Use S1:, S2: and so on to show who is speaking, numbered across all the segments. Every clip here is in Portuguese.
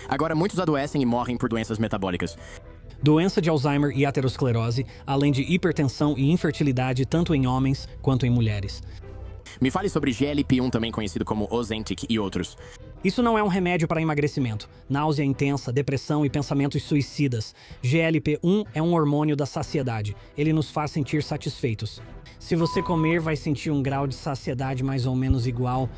S1: Agora, muitos adoecem e morrem por doenças metabólicas.
S2: Doença de Alzheimer e aterosclerose, além de hipertensão e infertilidade tanto em homens quanto em mulheres.
S1: Me fale sobre GLP-1, também conhecido como Ozempic, e outros.
S2: Isso não é um remédio para emagrecimento. Náusea intensa, depressão e pensamentos suicidas. GLP-1 é um hormônio da saciedade. Ele nos faz sentir satisfeitos. Se você comer, vai sentir um grau de saciedade mais ou menos igual.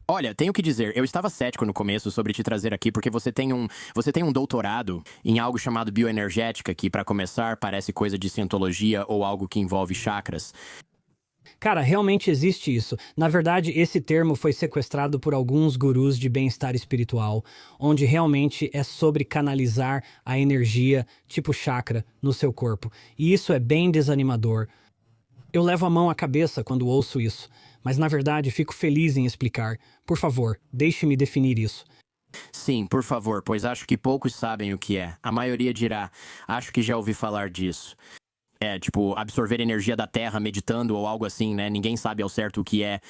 S1: Olha, tenho que dizer, eu estava cético no começo sobre te trazer aqui porque você tem um doutorado em algo chamado bioenergética, que, para começar, parece coisa de cientologia ou algo que envolve chakras.
S2: Cara, realmente existe isso. Na verdade, esse termo foi sequestrado por alguns gurus de bem-estar espiritual, onde realmente é sobre canalizar a energia, tipo chakra, no seu corpo. E isso é bem desanimador. Eu levo a mão à cabeça quando ouço isso, mas na verdade fico feliz em explicar. Por favor, deixe-me definir isso.
S1: Sim, por favor, pois acho que poucos sabem o que é. A maioria dirá, acho que já ouvi falar disso. É, tipo, absorver energia da Terra meditando ou algo assim, né? Ninguém sabe ao certo o que é.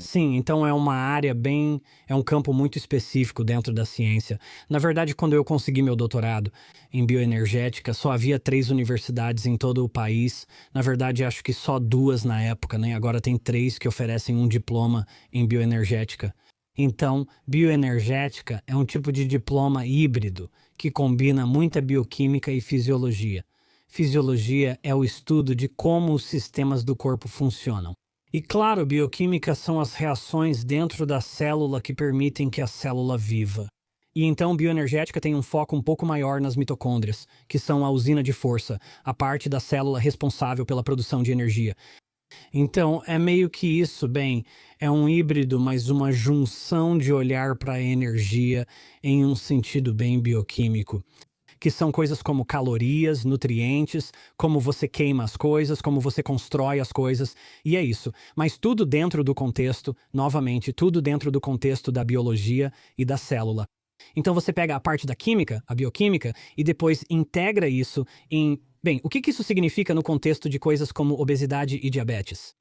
S2: Sim, então é uma área bem... é um campo muito específico dentro da ciência. Na verdade, quando eu consegui meu doutorado em bioenergética, só havia 3 universidades em todo o país. Na verdade, acho que só 2 na época, né? Agora tem 3 que oferecem um diploma em bioenergética. Então, bioenergética é um tipo de diploma híbrido que combina muita bioquímica e fisiologia. Fisiologia é o estudo de como os sistemas do corpo funcionam. E claro, bioquímica são as reações dentro da célula que permitem que a célula viva. E então bioenergética tem um foco um pouco maior nas mitocôndrias, que são a usina de força, a parte da célula responsável pela produção de energia. Então, é meio que isso, bem, é um híbrido, mas uma junção de olhar para a energia em um sentido bem bioquímico. Que são coisas como calorias, nutrientes, como você queima as coisas, como você constrói as coisas, e é isso. Mas tudo dentro do contexto, novamente, tudo dentro do contexto da biologia e da célula. Então você pega a parte da química, a bioquímica, e depois integra isso em... Bem, o que isso significa no contexto de coisas como obesidade e diabetes?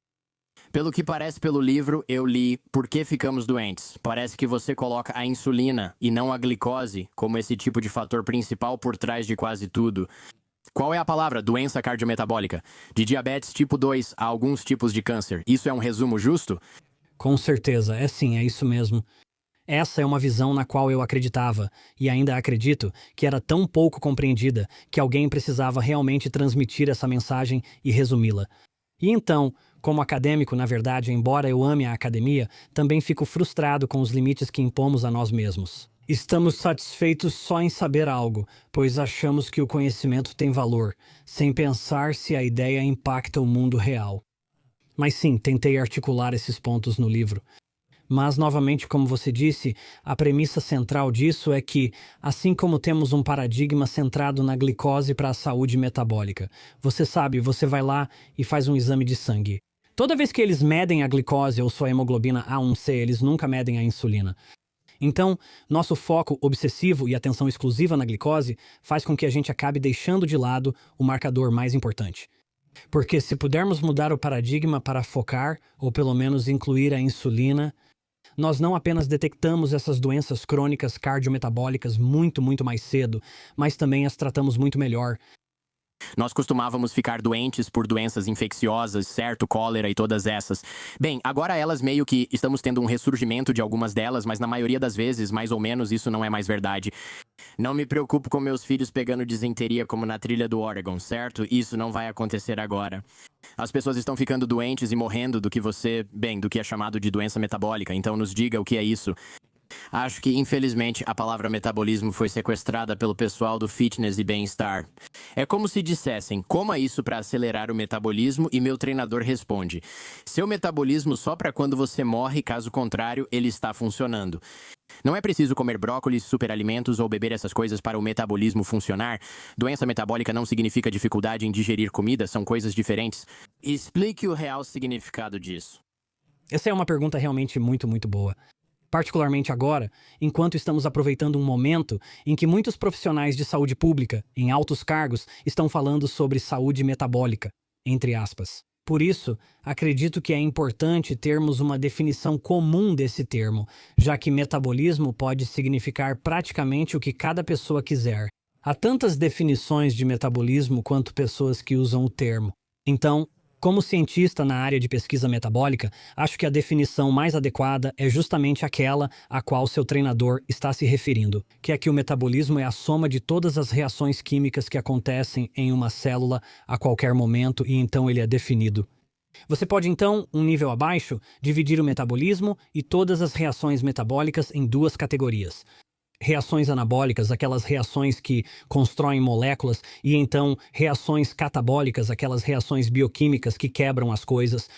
S1: Pelo que parece pelo livro, eu li Por que Ficamos Doentes. Parece que você coloca a insulina e não a glicose como esse tipo de fator principal por trás de quase tudo. Qual é a palavra? Doença cardiometabólica. De diabetes tipo 2 a alguns tipos de câncer. Isso é um resumo justo?
S2: Com certeza, é sim, é isso mesmo. Essa é uma visão na qual eu acreditava, e ainda acredito, que era tão pouco compreendida que alguém precisava realmente transmitir essa mensagem e resumi-la. E então, como acadêmico, na verdade, embora eu ame a academia, também fico frustrado com os limites que impomos a nós mesmos. Estamos satisfeitos só em saber algo, pois achamos que o conhecimento tem valor, sem pensar se a ideia impacta o mundo real. Mas sim, tentei articular esses pontos no livro. Mas, novamente, como você disse, a premissa central disso é que, assim como temos um paradigma centrado na glicose para a saúde metabólica, você sabe, você vai lá e faz um exame de sangue. Toda vez que eles medem a glicose ou sua hemoglobina A1C, eles nunca medem a insulina. Então, nosso foco obsessivo e atenção exclusiva na glicose faz com que a gente acabe deixando de lado o marcador mais importante. Porque se pudermos mudar o paradigma para focar, ou pelo menos incluir a insulina, nós não apenas detectamos essas doenças crônicas cardiometabólicas muito mais cedo, mas também as tratamos muito melhor.
S1: Nós costumávamos ficar doentes por doenças infecciosas, certo? Cólera e todas essas. Bem, agora elas meio que estamos tendo um ressurgimento de algumas delas, mas na maioria das vezes, mais ou menos, isso não é mais verdade. Não me preocupo com meus filhos pegando disenteria como na trilha do Oregon, certo? Isso não vai acontecer agora. As pessoas estão ficando doentes e morrendo do que do que é chamado de doença metabólica, então nos diga o que é isso. Acho que, infelizmente, a palavra metabolismo foi sequestrada pelo pessoal do fitness e bem-estar. É como se dissessem, coma isso para acelerar o metabolismo e meu treinador responde, seu metabolismo só para quando você morre, caso contrário, ele está funcionando. Não é preciso comer brócolis, superalimentos ou beber essas coisas para o metabolismo funcionar. Doença metabólica não significa dificuldade em digerir comida, são coisas diferentes. Explique o real significado disso.
S2: Essa é uma pergunta realmente muito boa. Particularmente agora, enquanto estamos aproveitando um momento em que muitos profissionais de saúde pública, em altos cargos, estão falando sobre saúde metabólica, entre aspas. Por isso, acredito que é importante termos uma definição comum desse termo, já que metabolismo pode significar praticamente o que cada pessoa quiser. Há tantas definições de metabolismo quanto pessoas que usam o termo. Então, como cientista na área de pesquisa metabólica, acho que a definição mais adequada é justamente aquela a qual seu treinador está se referindo, que é que o metabolismo é a soma de todas as reações químicas que acontecem em uma célula a qualquer momento e então ele é definido. Você pode então, um nível abaixo, dividir o metabolismo e todas as reações metabólicas em duas categorias. Reações anabólicas, aquelas reações que constroem moléculas, e então reações catabólicas, aquelas reações bioquímicas que quebram as coisas.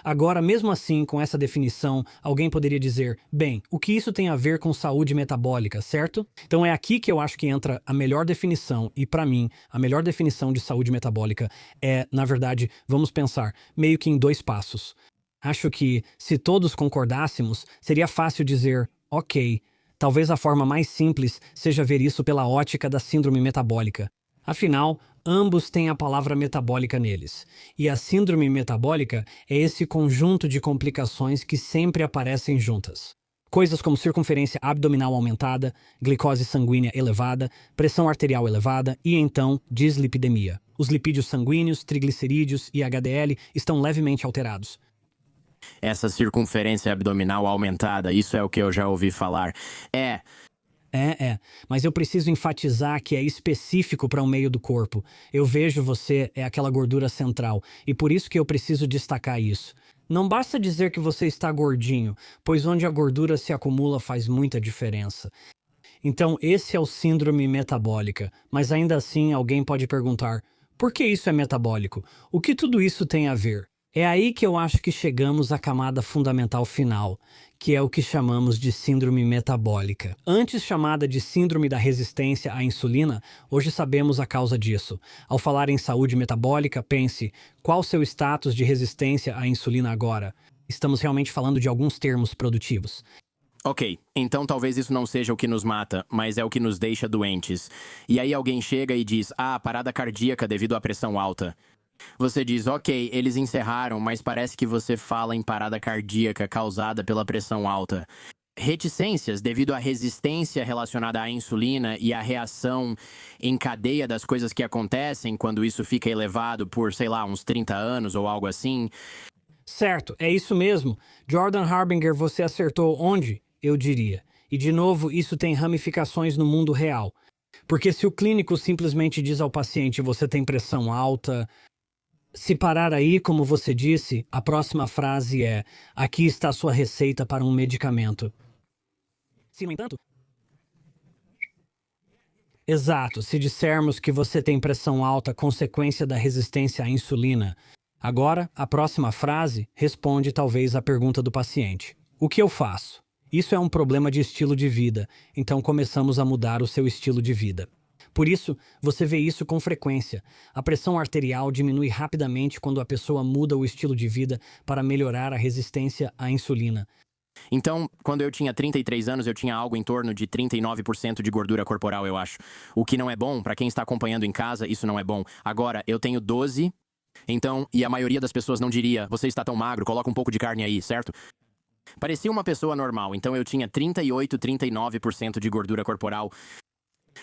S2: Agora, mesmo assim, com essa definição, alguém poderia dizer, bem, o que isso tem a ver com saúde metabólica, certo? Então é aqui que eu acho que entra a melhor definição, e para mim, a melhor definição de saúde metabólica é, na verdade, vamos pensar, meio que em dois passos. Acho que, se todos concordássemos, seria fácil dizer, ok, talvez a forma mais simples seja ver isso pela ótica da síndrome metabólica. Afinal, ambos têm a palavra metabólica neles. E a síndrome metabólica é esse conjunto de complicações que sempre aparecem juntas. Coisas como circunferência abdominal aumentada, glicose sanguínea elevada, pressão arterial elevada e, então, dislipidemia. Os lipídios sanguíneos, triglicerídeos e HDL estão levemente alterados.
S1: Essa circunferência abdominal aumentada, isso é o que eu já ouvi falar.
S2: Mas eu preciso enfatizar que é específico para o meio do corpo. Eu vejo você é aquela gordura central, e por isso que eu preciso destacar isso. Não basta dizer que você está gordinho, pois onde a gordura se acumula faz muita diferença. Então esse é o síndrome metabólica, mas ainda assim alguém pode perguntar, por que isso é metabólico? O que tudo isso tem a ver? É aí que eu acho que chegamos à camada fundamental final, que é o que chamamos de síndrome metabólica. Antes chamada de síndrome da resistência à insulina, hoje sabemos a causa disso. Ao falar em saúde metabólica, pense, qual seu status de resistência à insulina agora? Estamos realmente falando de alguns termos produtivos.
S1: Ok, então talvez isso não seja o que nos mata, mas é o que nos deixa doentes. E aí alguém chega e diz, parada cardíaca devido à pressão alta. Você diz, ok, eles encerraram, mas parece que você fala em parada cardíaca causada pela pressão alta. Reticências devido à resistência relacionada à insulina e à reação em cadeia das coisas que acontecem quando isso fica elevado por, sei lá, uns 30 anos ou algo assim.
S2: Certo, é isso mesmo. Jordan Harbinger, você acertou onde? Eu diria. E de novo, isso tem ramificações no mundo real. Porque se o clínico simplesmente diz ao paciente, você tem pressão alta... Se parar aí, como você disse, a próxima frase é: aqui está a sua receita para um medicamento. Se, no entanto... Exato, se dissermos que você tem pressão alta consequência da resistência à insulina. Agora, a próxima frase responde talvez à pergunta do paciente. O que eu faço? Isso é um problema de estilo de vida, então começamos a mudar o seu estilo de vida. Por isso, você vê isso com frequência. A pressão arterial diminui rapidamente quando a pessoa muda o estilo de vida para melhorar a resistência à insulina.
S1: Então, quando eu tinha 33 anos, eu tinha algo em torno de 39% de gordura corporal, eu acho. O que não é bom, para quem está acompanhando em casa, isso não é bom. Agora, eu tenho 12, então, e a maioria das pessoas não diria, você está tão magro, coloca um pouco de carne aí, certo? Parecia uma pessoa normal, então eu tinha 38, 39% de gordura corporal.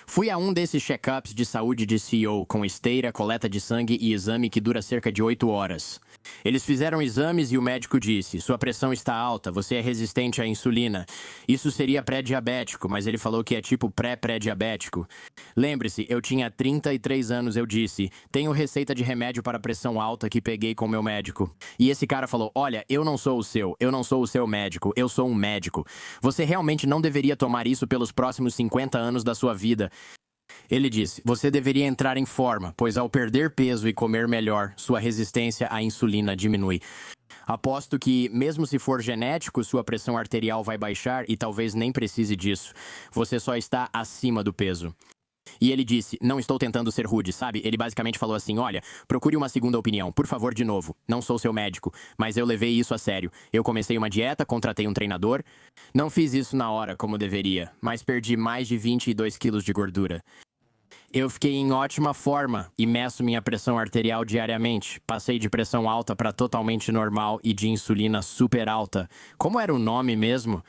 S1: Fui a um desses check-ups de saúde de CEO, com esteira, coleta de sangue e exame que dura cerca de 8 horas. Eles fizeram exames e o médico disse, sua pressão está alta, você é resistente à insulina. Isso seria pré-diabético, mas ele falou que é tipo pré-pré-diabético. Lembre-se, eu tinha 33 anos, eu disse, tenho receita de remédio para pressão alta que peguei com meu médico. E esse cara falou, olha, eu não sou o seu médico, eu sou um médico. Você realmente não deveria tomar isso pelos próximos 50 anos da sua vida. Ele disse, você deveria entrar em forma, pois ao perder peso e comer melhor, sua resistência à insulina diminui. Aposto que, mesmo se for genético, sua pressão arterial vai baixar e talvez nem precise disso. Você só está acima do peso. E ele disse, não estou tentando ser rude, sabe? Ele basicamente falou assim, olha, procure uma segunda opinião, por favor, de novo. Não sou seu médico, mas eu levei isso a sério. Eu comecei uma dieta, contratei um treinador. Não fiz isso na hora, como deveria, mas perdi mais de 22 quilos de gordura. Eu fiquei em ótima forma e meço minha pressão arterial diariamente. Passei de pressão alta para totalmente normal e de insulina super alta. Como era o nome mesmo?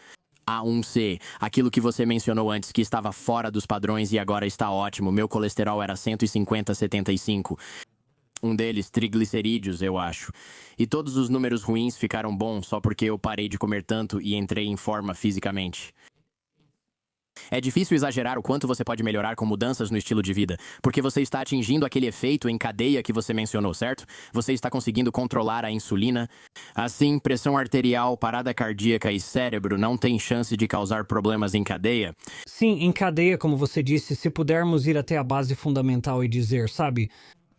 S1: A1C, aquilo que você mencionou antes, que estava fora dos padrões e agora está ótimo. Meu colesterol era 150/75. Um deles, triglicerídeos, eu acho. E todos os números ruins ficaram bons só porque eu parei de comer tanto e entrei em forma fisicamente. É difícil exagerar o quanto você pode melhorar com mudanças no estilo de vida, porque você está atingindo aquele efeito em cadeia que você mencionou, certo? Você está conseguindo controlar a insulina. Assim, pressão arterial, parada cardíaca e cérebro não têm chance de causar problemas em cadeia.
S2: Sim, em cadeia, como você disse, se pudermos ir até a base fundamental e dizer, sabe?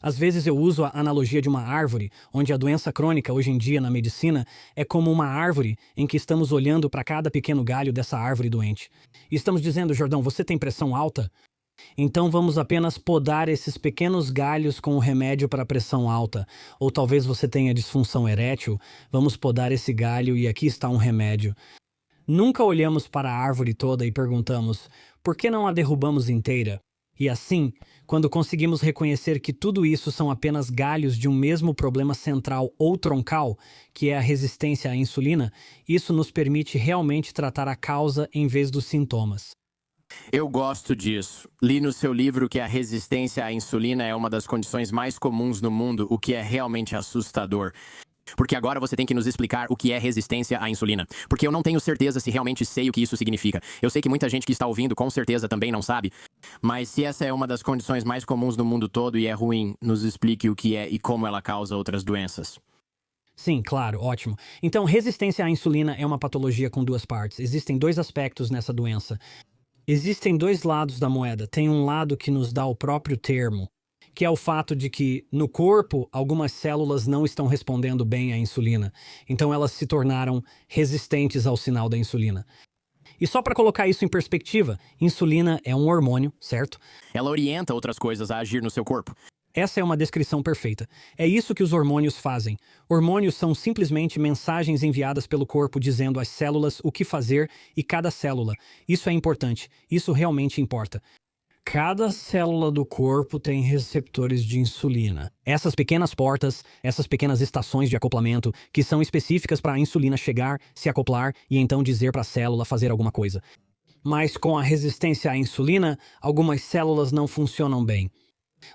S2: Às vezes eu uso a analogia de uma árvore, onde a doença crônica, hoje em dia na medicina, é como uma árvore em que estamos olhando para cada pequeno galho dessa árvore doente. E estamos dizendo, Jordão, você tem pressão alta? Então vamos apenas podar esses pequenos galhos com o remédio para a pressão alta. Ou talvez você tenha disfunção erétil, vamos podar esse galho e aqui está um remédio. Nunca olhamos para a árvore toda e perguntamos, por que não a derrubamos inteira? E assim, quando conseguimos reconhecer que tudo isso são apenas galhos de um mesmo problema central ou troncal, que é a resistência à insulina, isso nos permite realmente tratar a causa em vez dos sintomas.
S1: Eu gosto disso. Li no seu livro que a resistência à insulina é uma das condições mais comuns no mundo, o que é realmente assustador. Porque agora você tem que nos explicar o que é resistência à insulina. Porque eu não tenho certeza se realmente sei o que isso significa. Eu sei que muita gente que está ouvindo com certeza também não sabe. Mas se essa é uma das condições mais comuns no mundo todo e é ruim, nos explique o que é e como ela causa outras doenças.
S2: Sim, claro, ótimo. Então, resistência à insulina é uma patologia com duas partes. Existem dois aspectos nessa doença. Existem dois lados da moeda. Tem um lado que nos dá o próprio termo, que é o fato de que no corpo algumas células não estão respondendo bem à insulina. Então elas se tornaram resistentes ao sinal da insulina. E só para colocar isso em perspectiva, insulina é um hormônio, certo?
S1: Ela orienta outras coisas a agir no seu corpo.
S2: Essa é uma descrição perfeita. É isso que os hormônios fazem. Hormônios são simplesmente mensagens enviadas pelo corpo dizendo às células o que fazer e cada célula. Isso é importante. Isso realmente importa. Cada célula do corpo tem receptores de insulina. Essas pequenas portas, essas pequenas estações de acoplamento, que são específicas para a insulina chegar, se acoplar e então dizer para a célula fazer alguma coisa. Mas com a resistência à insulina, algumas células não funcionam bem.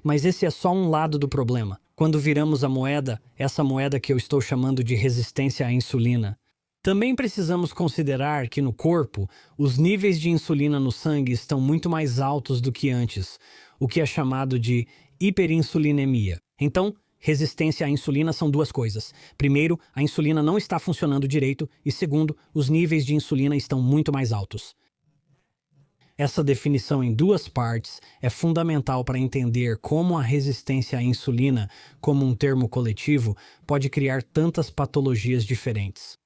S2: Mas esse é só um lado do problema. Quando viramos a moeda, essa moeda que eu estou chamando de resistência à insulina, também precisamos considerar que no corpo, os níveis de insulina no sangue estão muito mais altos do que antes, o que é chamado de hiperinsulinemia. Então, resistência à insulina são duas coisas. Primeiro, a insulina não está funcionando direito e segundo, os níveis de insulina estão muito mais altos. Essa definição em duas partes é fundamental para entender como a resistência à insulina, como um termo coletivo, pode criar tantas patologias diferentes.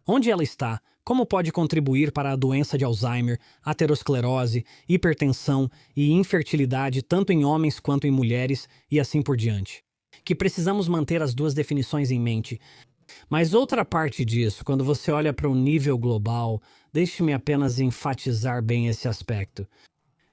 S2: Onde ela está? Como pode contribuir para a doença de Alzheimer, aterosclerose, hipertensão e infertilidade tanto em homens quanto em mulheres e assim por diante? Que precisamos manter as duas definições em mente. Mas outra parte disso, quando você olha para o nível global, deixe-me apenas enfatizar bem esse aspecto.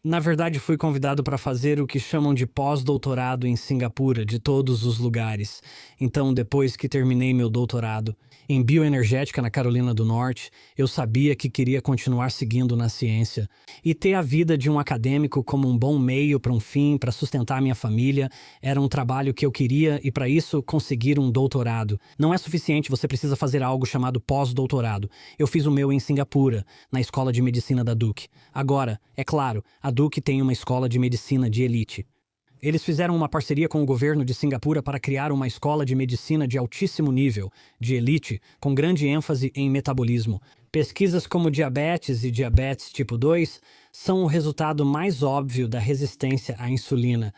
S2: Na verdade, fui convidado para fazer o que chamam de pós-doutorado em Singapura, de todos os lugares. Então, depois que terminei meu doutorado em bioenergética na Carolina do Norte, eu sabia que queria continuar seguindo na ciência. E ter a vida de um acadêmico como um bom meio para um fim, para sustentar minha família, era um trabalho que eu queria e, para isso, conseguir um doutorado. Não é suficiente, você precisa fazer algo chamado pós-doutorado. Eu fiz o meu em Singapura, na Escola de Medicina da Duke. Agora, é claro, a Duke tem uma escola de medicina de elite. Eles fizeram uma parceria com o governo de Singapura para criar uma escola de medicina de altíssimo nível, de elite, com grande ênfase em metabolismo. Pesquisas como diabetes e diabetes tipo 2 são o resultado mais óbvio da resistência à insulina.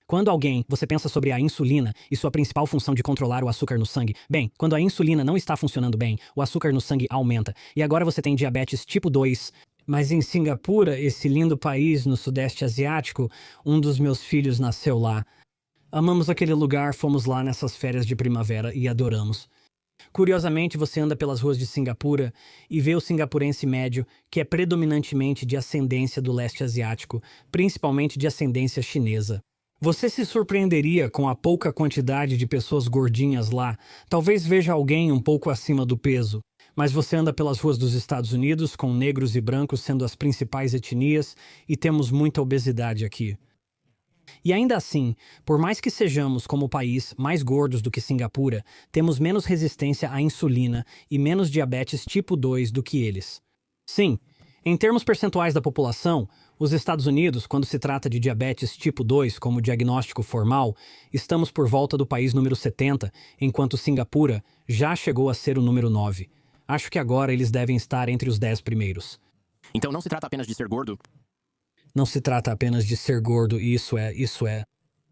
S2: Quando você pensa sobre a insulina e sua principal função de controlar o açúcar no sangue, bem, quando a insulina não está funcionando bem, o açúcar no sangue aumenta. E agora você tem diabetes tipo 2. Mas em Singapura, esse lindo país no Sudeste Asiático, um dos meus filhos nasceu lá. Amamos aquele lugar, fomos lá nessas férias de primavera e adoramos. Curiosamente, você anda pelas ruas de Singapura e vê o singapurense médio, que é predominantemente de ascendência do leste asiático, principalmente de ascendência chinesa. Você se surpreenderia com a pouca quantidade de pessoas gordinhas lá, talvez veja alguém um pouco acima do peso. Mas você anda pelas ruas dos Estados Unidos com negros e brancos sendo as principais etnias e temos muita obesidade aqui. E ainda assim, por mais que sejamos, como país, mais gordos do que Singapura, temos menos resistência à insulina e menos diabetes tipo 2 do que eles. Sim, em termos percentuais da população, os Estados Unidos, quando se trata de diabetes tipo 2 como diagnóstico formal, estamos por volta do país número 70, enquanto Singapura já chegou a ser o número 9. Acho que agora eles devem estar entre os 10 primeiros.
S1: Então não se trata apenas de ser gordo?
S2: Não se trata apenas de ser gordo, isso é.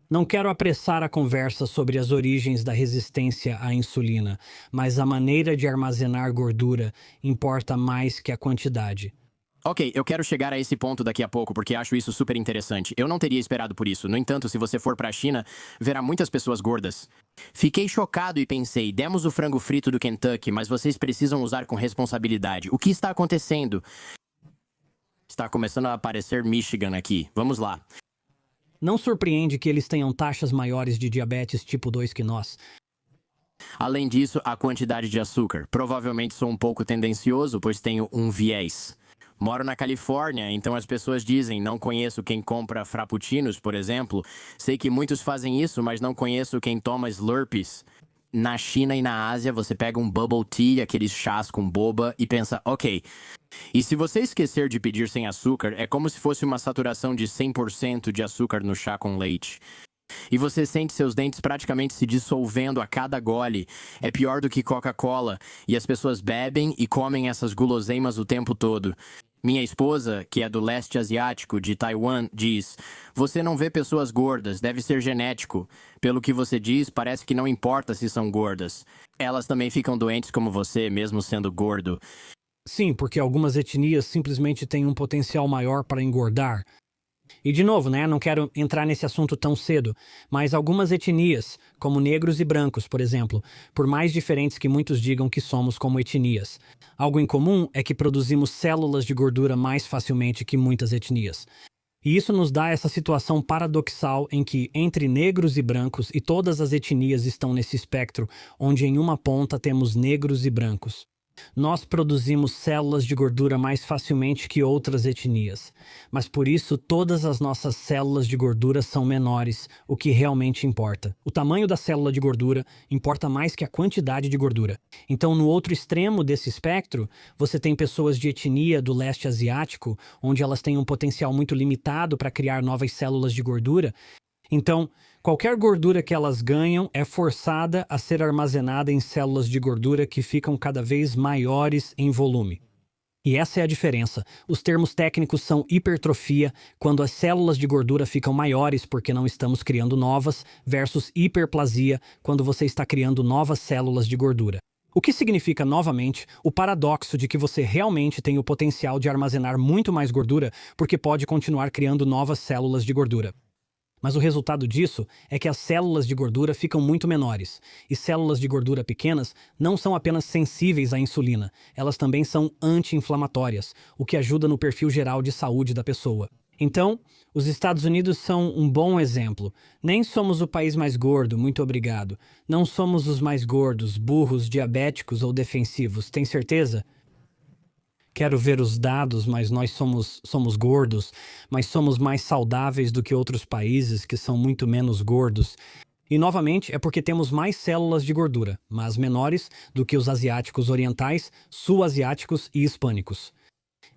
S2: Não quero apressar a conversa sobre as origens da resistência à insulina, mas a maneira de armazenar gordura importa mais que a quantidade.
S1: Ok, eu quero chegar a esse ponto daqui a pouco, porque acho isso super interessante. Eu não teria esperado por isso. No entanto, se você for para a China, verá muitas pessoas gordas. Fiquei chocado e pensei, demos o frango frito do Kentucky, mas vocês precisam usar com responsabilidade. O que está acontecendo? Está começando a aparecer Michigan aqui. Vamos lá.
S2: Não surpreende que eles tenham taxas maiores de diabetes tipo 2 que nós.
S1: Além disso, a quantidade de açúcar. Provavelmente sou um pouco tendencioso, pois tenho um viés. Moro na Califórnia, então as pessoas dizem, não conheço quem compra frappuccinos, por exemplo. Sei que muitos fazem isso, mas não conheço quem toma Slurpees. Na China e na Ásia, você pega um bubble tea, aqueles chás com boba, e pensa, ok. E se você esquecer de pedir sem açúcar, é como se fosse uma saturação de 100% de açúcar no chá com leite. E você sente seus dentes praticamente se dissolvendo a cada gole. É pior do que Coca-Cola. E as pessoas bebem e comem essas guloseimas o tempo todo. Minha esposa, que é do leste asiático, de Taiwan, diz: você não vê pessoas gordas, deve ser genético. Pelo que você diz, parece que não importa se são gordas. Elas também ficam doentes como você, mesmo sendo gordo.
S2: Sim, porque algumas etnias simplesmente têm um potencial maior para engordar. E de novo, não quero entrar nesse assunto tão cedo, mas algumas etnias, como negros e brancos, por exemplo, por mais diferentes que muitos digam que somos como etnias, algo em comum é que produzimos células de gordura mais facilmente que muitas etnias. E isso nos dá essa situação paradoxal em que, entre negros e brancos, e todas as etnias estão nesse espectro, onde em uma ponta temos negros e brancos. Nós produzimos células de gordura mais facilmente que outras etnias, mas por isso todas as nossas células de gordura são menores, o que realmente importa. O tamanho da célula de gordura importa mais que a quantidade de gordura. Então, no outro extremo desse espectro, você tem pessoas de etnia do leste asiático, onde elas têm um potencial muito limitado para criar novas células de gordura. Então, qualquer gordura que elas ganham é forçada a ser armazenada em células de gordura que ficam cada vez maiores em volume. E essa é a diferença. Os termos técnicos são hipertrofia, quando as células de gordura ficam maiores porque não estamos criando novas, versus hiperplasia, quando você está criando novas células de gordura. O que significa, novamente, o paradoxo de que você realmente tem o potencial de armazenar muito mais gordura porque pode continuar criando novas células de gordura. Mas o resultado disso é que as células de gordura ficam muito menores. E células de gordura pequenas não são apenas sensíveis à insulina, elas também são anti-inflamatórias, o que ajuda no perfil geral de saúde da pessoa. Então, os Estados Unidos são um bom exemplo. Nem somos o país mais gordo, muito obrigado. Não somos os mais gordos, burros, diabéticos ou defensivos, tem certeza? Quero ver os dados, mas nós somos gordos, mas somos mais saudáveis do que outros países que são muito menos gordos. E, novamente, é porque temos mais células de gordura, mas menores do que os asiáticos orientais, sul-asiáticos e hispânicos.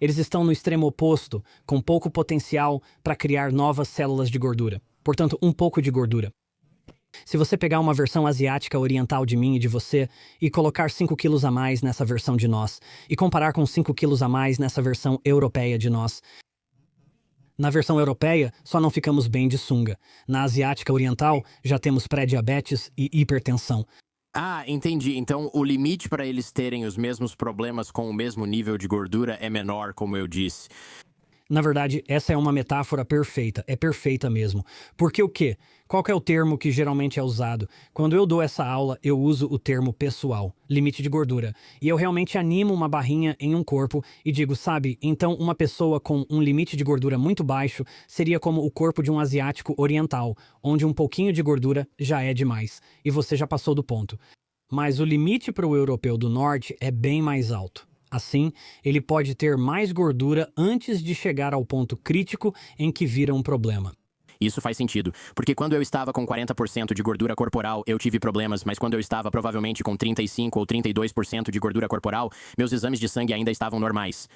S2: Eles estão no extremo oposto, com pouco potencial para criar novas células de gordura. Portanto, um pouco de gordura. Se você pegar uma versão asiática oriental de mim e de você e colocar 5 quilos a mais nessa versão de nós e comparar com 5 quilos a mais nessa versão europeia de nós, na versão europeia só não ficamos bem de sunga. Na asiática oriental já temos pré-diabetes e hipertensão.
S1: Ah, entendi. Então o limite para eles terem os mesmos problemas com o mesmo nível de gordura é menor, como eu disse.
S2: Na verdade, essa é uma metáfora perfeita, é perfeita mesmo. Porque o quê? Qual que é o termo que geralmente é usado? Quando eu dou essa aula, eu uso o termo pessoal, limite de gordura. E eu realmente animo uma barrinha em um corpo e digo, sabe, então uma pessoa com um limite de gordura muito baixo seria como o corpo de um asiático oriental, onde um pouquinho de gordura já é demais, e você já passou do ponto. Mas o limite para o europeu do norte é bem mais alto. Assim, ele pode ter mais gordura antes de chegar ao ponto crítico em que vira um problema.
S1: Isso faz sentido, porque quando eu estava com 40% de gordura corporal, eu tive problemas, mas quando eu estava provavelmente com 35 ou 32% de gordura corporal, meus exames de sangue ainda estavam normais.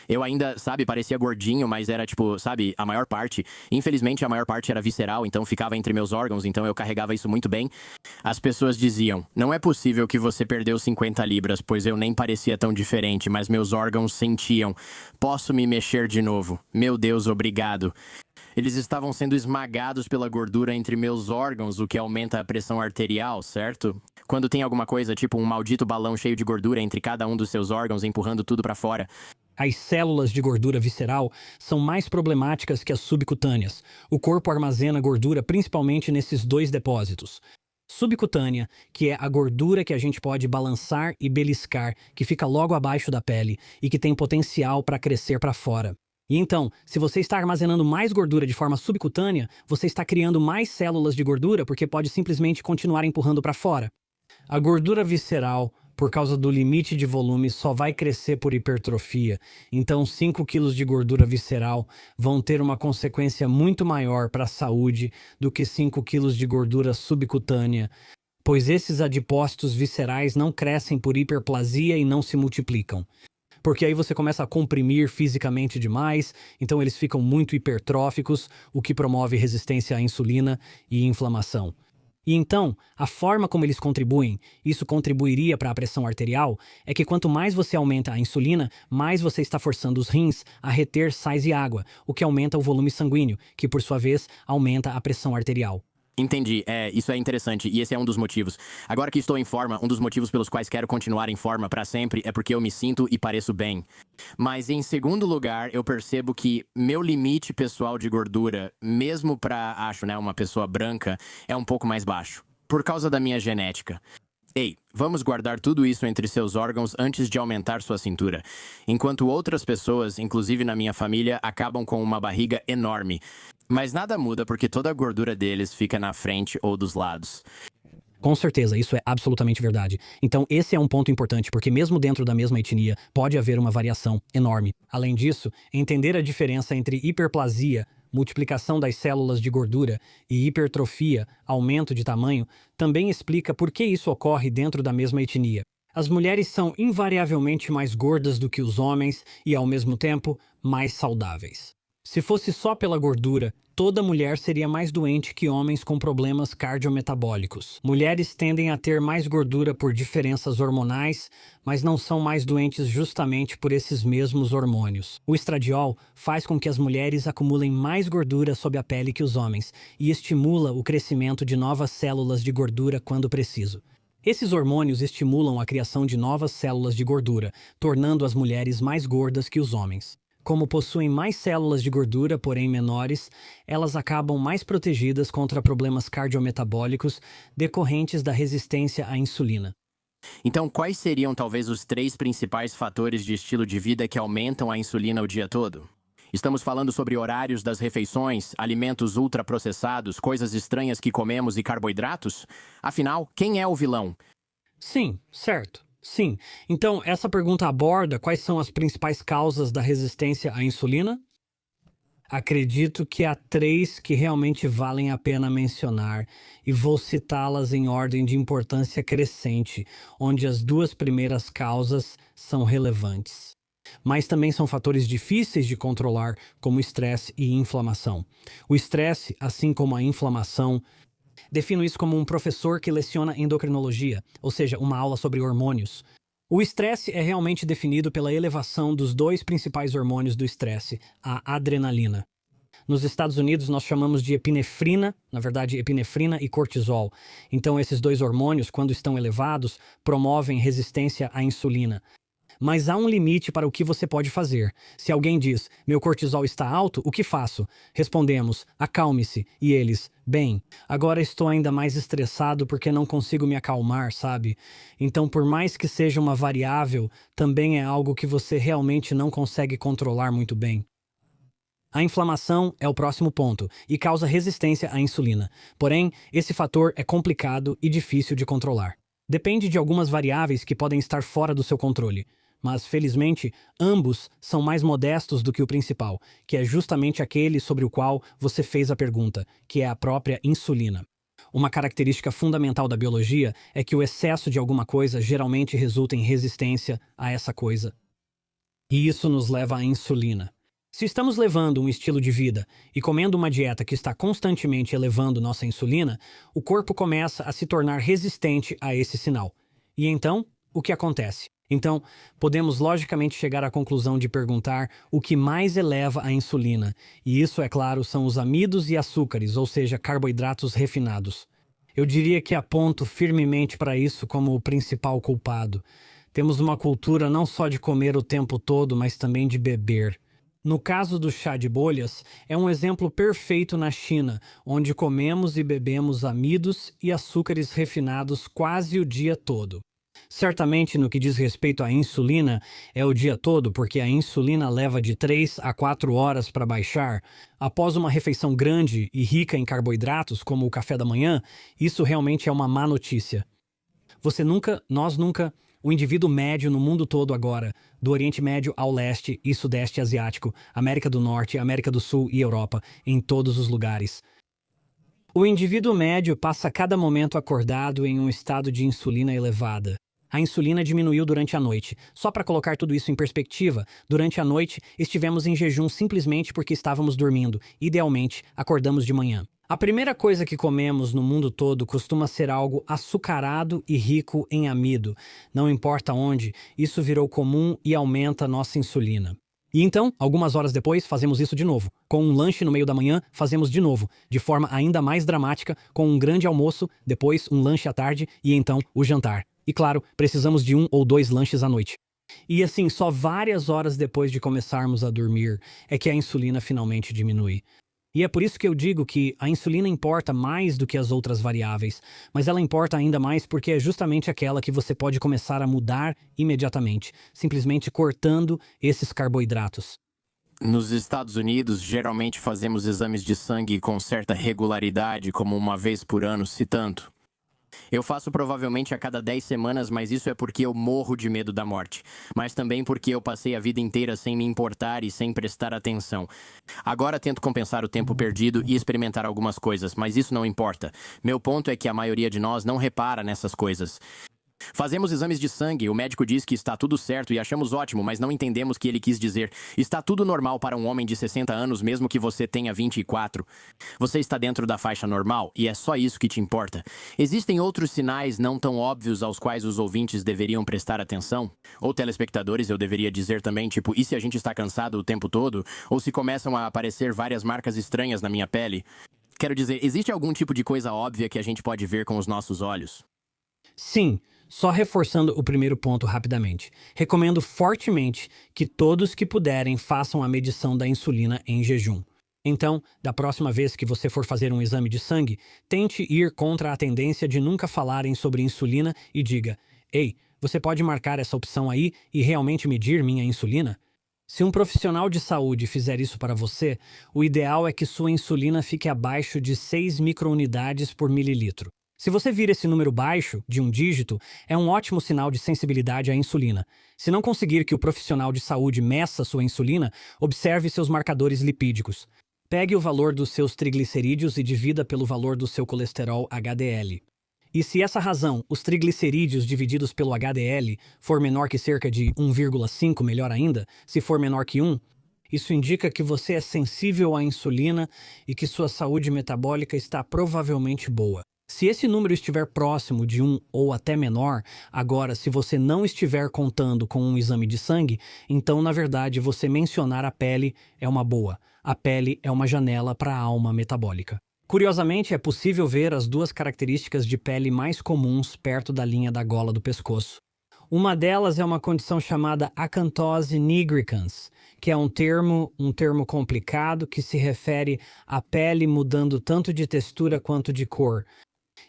S1: Eu ainda, sabe, parecia gordinho, mas era tipo, sabe, a maior parte. Infelizmente, a maior parte era visceral, então ficava entre meus órgãos, então eu carregava isso muito bem. As pessoas diziam, não é possível que você perdeu 50 libras, pois eu nem parecia tão diferente, mas meus órgãos sentiam. Posso me mexer de novo. Meu Deus, obrigado. Eles estavam sendo esmagados pela gordura entre meus órgãos, o que aumenta a pressão arterial, certo? Quando tem alguma coisa, tipo um maldito balão cheio de gordura entre cada um dos seus órgãos, empurrando tudo pra fora.
S2: As células de gordura visceral são mais problemáticas que as subcutâneas. O corpo armazena gordura principalmente nesses dois depósitos. Subcutânea, que é a gordura que a gente pode balançar e beliscar, que fica logo abaixo da pele e que tem potencial para crescer para fora. E então, se você está armazenando mais gordura de forma subcutânea, você está criando mais células de gordura porque pode simplesmente continuar empurrando para fora. A gordura visceral, por causa do limite de volume, só vai crescer por hipertrofia. Então, 5 quilos de gordura visceral vão ter uma consequência muito maior para a saúde do que 5 quilos de gordura subcutânea, pois esses adipócitos viscerais não crescem por hiperplasia e não se multiplicam. Porque aí você começa a comprimir fisicamente demais, então eles ficam muito hipertróficos, o que promove resistência à insulina e inflamação. E então, a forma como eles contribuem, isso contribuiria para a pressão arterial, é que quanto mais você aumenta a insulina, mais você está forçando os rins a reter sais e água, o que aumenta o volume sanguíneo, que por sua vez aumenta a pressão arterial.
S1: Entendi, isso é interessante e esse é um dos motivos. Agora que estou em forma, um dos motivos pelos quais quero continuar em forma para sempre é porque eu me sinto e pareço bem. Mas em segundo lugar, eu percebo que meu limite pessoal de gordura, mesmo para, uma pessoa branca, é um pouco mais baixo, por causa da minha genética. Ei, vamos guardar tudo isso entre seus órgãos antes de aumentar sua cintura. Enquanto outras pessoas, inclusive na minha família, acabam com uma barriga enorme. Mas nada muda porque toda a gordura deles fica na frente ou dos lados.
S2: Com certeza, isso é absolutamente verdade. Então, esse é um ponto importante, porque mesmo dentro da mesma etnia, pode haver uma variação enorme. Além disso, entender a diferença entre hiperplasia, multiplicação das células de gordura, e hipertrofia, aumento de tamanho, também explica por que isso ocorre dentro da mesma etnia. As mulheres são invariavelmente mais gordas do que os homens e, ao mesmo tempo, mais saudáveis. Se fosse só pela gordura, toda mulher seria mais doente que homens com problemas cardiometabólicos. Mulheres tendem a ter mais gordura por diferenças hormonais, mas não são mais doentes justamente por esses mesmos hormônios. O estradiol faz com que as mulheres acumulem mais gordura sob a pele que os homens e estimula o crescimento de novas células de gordura quando preciso. Esses hormônios estimulam a criação de novas células de gordura, tornando as mulheres mais gordas que os homens. Como possuem mais células de gordura, porém menores, elas acabam mais protegidas contra problemas cardiometabólicos decorrentes da resistência à insulina.
S1: Então, quais seriam talvez os 3 principais fatores de estilo de vida que aumentam a insulina o dia todo? Estamos falando sobre horários das refeições, alimentos ultraprocessados, coisas estranhas que comemos e carboidratos? Afinal, quem é o vilão?
S2: Sim, certo. Sim. Então, essa pergunta aborda quais são as principais causas da resistência à insulina? Acredito que há 3 que realmente valem a pena mencionar, e vou citá-las em ordem de importância crescente, onde as 2 primeiras causas são relevantes. Mas também são fatores difíceis de controlar, como estresse e inflamação. O estresse, assim como a inflamação, defino isso como um professor que leciona endocrinologia, ou seja, uma aula sobre hormônios. O estresse é realmente definido pela elevação dos 2 principais hormônios do estresse, a adrenalina. Nos Estados Unidos nós chamamos de epinefrina, na verdade epinefrina e cortisol. Então esses 2 hormônios, quando estão elevados, promovem resistência à insulina. Mas há um limite para o que você pode fazer. Se alguém diz, meu cortisol está alto, o que faço? Respondemos, acalme-se. E eles, bem, agora estou ainda mais estressado porque não consigo me acalmar, sabe? Então, por mais que seja uma variável, também é algo que você realmente não consegue controlar muito bem. A inflamação é o próximo ponto e causa resistência à insulina. Porém, esse fator é complicado e difícil de controlar. Depende de algumas variáveis que podem estar fora do seu controle. Mas, felizmente, ambos são mais modestos do que o principal, que é justamente aquele sobre o qual você fez a pergunta, que é a própria insulina. Uma característica fundamental da biologia é que o excesso de alguma coisa geralmente resulta em resistência a essa coisa. E isso nos leva à insulina. Se estamos levando um estilo de vida e comendo uma dieta que está constantemente elevando nossa insulina, o corpo começa a se tornar resistente a esse sinal. E então, o que acontece? Então, podemos logicamente chegar à conclusão de perguntar o que mais eleva a insulina. E isso, é claro, são os amidos e açúcares, ou seja, carboidratos refinados. Eu diria que aponto firmemente para isso como o principal culpado. Temos uma cultura não só de comer o tempo todo, mas também de beber. No caso do chá de bolhas, é um exemplo perfeito na China, onde comemos e bebemos amidos e açúcares refinados quase o dia todo. Certamente, no que diz respeito à insulina, é o dia todo, porque a insulina leva de 3 a 4 horas para baixar. Após uma refeição grande e rica em carboidratos, como o café da manhã, isso realmente é uma má notícia. Nós nunca, o indivíduo médio no mundo todo agora, do Oriente Médio ao Leste e Sudeste Asiático, América do Norte, América do Sul e Europa, em todos os lugares. O indivíduo médio passa cada momento acordado em um estado de insulina elevada. A insulina diminuiu durante a noite. Só para colocar tudo isso em perspectiva, durante a noite estivemos em jejum simplesmente porque estávamos dormindo. Idealmente, acordamos de manhã. A primeira coisa que comemos no mundo todo costuma ser algo açucarado e rico em amido. Não importa onde, isso virou comum e aumenta nossa insulina. E então, algumas horas depois, fazemos isso de novo. Com um lanche no meio da manhã, fazemos de novo, de forma ainda mais dramática, com um grande almoço, depois um lanche à tarde e então o jantar. E claro, precisamos de 1 ou 2 lanches à noite. E assim, só várias horas depois de começarmos a dormir é que a insulina finalmente diminui. E é por isso que eu digo que a insulina importa mais do que as outras variáveis, mas ela importa ainda mais porque é justamente aquela que você pode começar a mudar imediatamente, simplesmente cortando esses carboidratos.
S1: Nos Estados Unidos, geralmente fazemos exames de sangue com certa regularidade, como uma vez por ano, se tanto. Eu faço provavelmente a cada 10 semanas, mas isso é porque eu morro de medo da morte. Mas também porque eu passei a vida inteira sem me importar e sem prestar atenção. Agora tento compensar o tempo perdido e experimentar algumas coisas, mas isso não importa. Meu ponto é que a maioria de nós não repara nessas coisas. Fazemos exames de sangue, o médico diz que está tudo certo e achamos ótimo, mas não entendemos o que ele quis dizer. Está tudo normal para um homem de 60 anos, mesmo que você tenha 24. Você está dentro da faixa normal e é só isso que te importa. Existem outros sinais não tão óbvios aos quais os ouvintes deveriam prestar atenção? Ou telespectadores, eu deveria dizer também, tipo, e se a gente está cansado o tempo todo? Ou se começam a aparecer várias marcas estranhas na minha pele? Quero dizer, existe algum tipo de coisa óbvia que a gente pode ver com os nossos olhos?
S2: Sim, só reforçando o primeiro ponto rapidamente. Recomendo fortemente que todos que puderem façam a medição da insulina em jejum. Então, da próxima vez que você for fazer um exame de sangue, tente ir contra a tendência de nunca falarem sobre insulina e diga: ei, você pode marcar essa opção aí e realmente medir minha insulina? Se um profissional de saúde fizer isso para você, o ideal é que sua insulina fique abaixo de 6 microunidades por mililitro. Se você vir esse número baixo, de um dígito, é um ótimo sinal de sensibilidade à insulina. Se não conseguir que o profissional de saúde meça sua insulina, observe seus marcadores lipídicos. Pegue o valor dos seus triglicerídeos e divida pelo valor do seu colesterol HDL. E se essa razão, os triglicerídeos divididos pelo HDL, for menor que cerca de 1,5, melhor ainda, se for menor que 1, isso indica que você é sensível à insulina e que sua saúde metabólica está provavelmente boa. Se esse número estiver próximo de 1 ou até menor, agora, se você não estiver contando com um exame de sangue, então, na verdade, você mencionar a pele é uma boa. A pele é uma janela para a alma metabólica. Curiosamente, é possível ver as duas características de pele mais comuns perto da linha da gola do pescoço. Uma delas é uma condição chamada acantose nigricans, que é um termo complicado que se refere à pele mudando tanto de textura quanto de cor.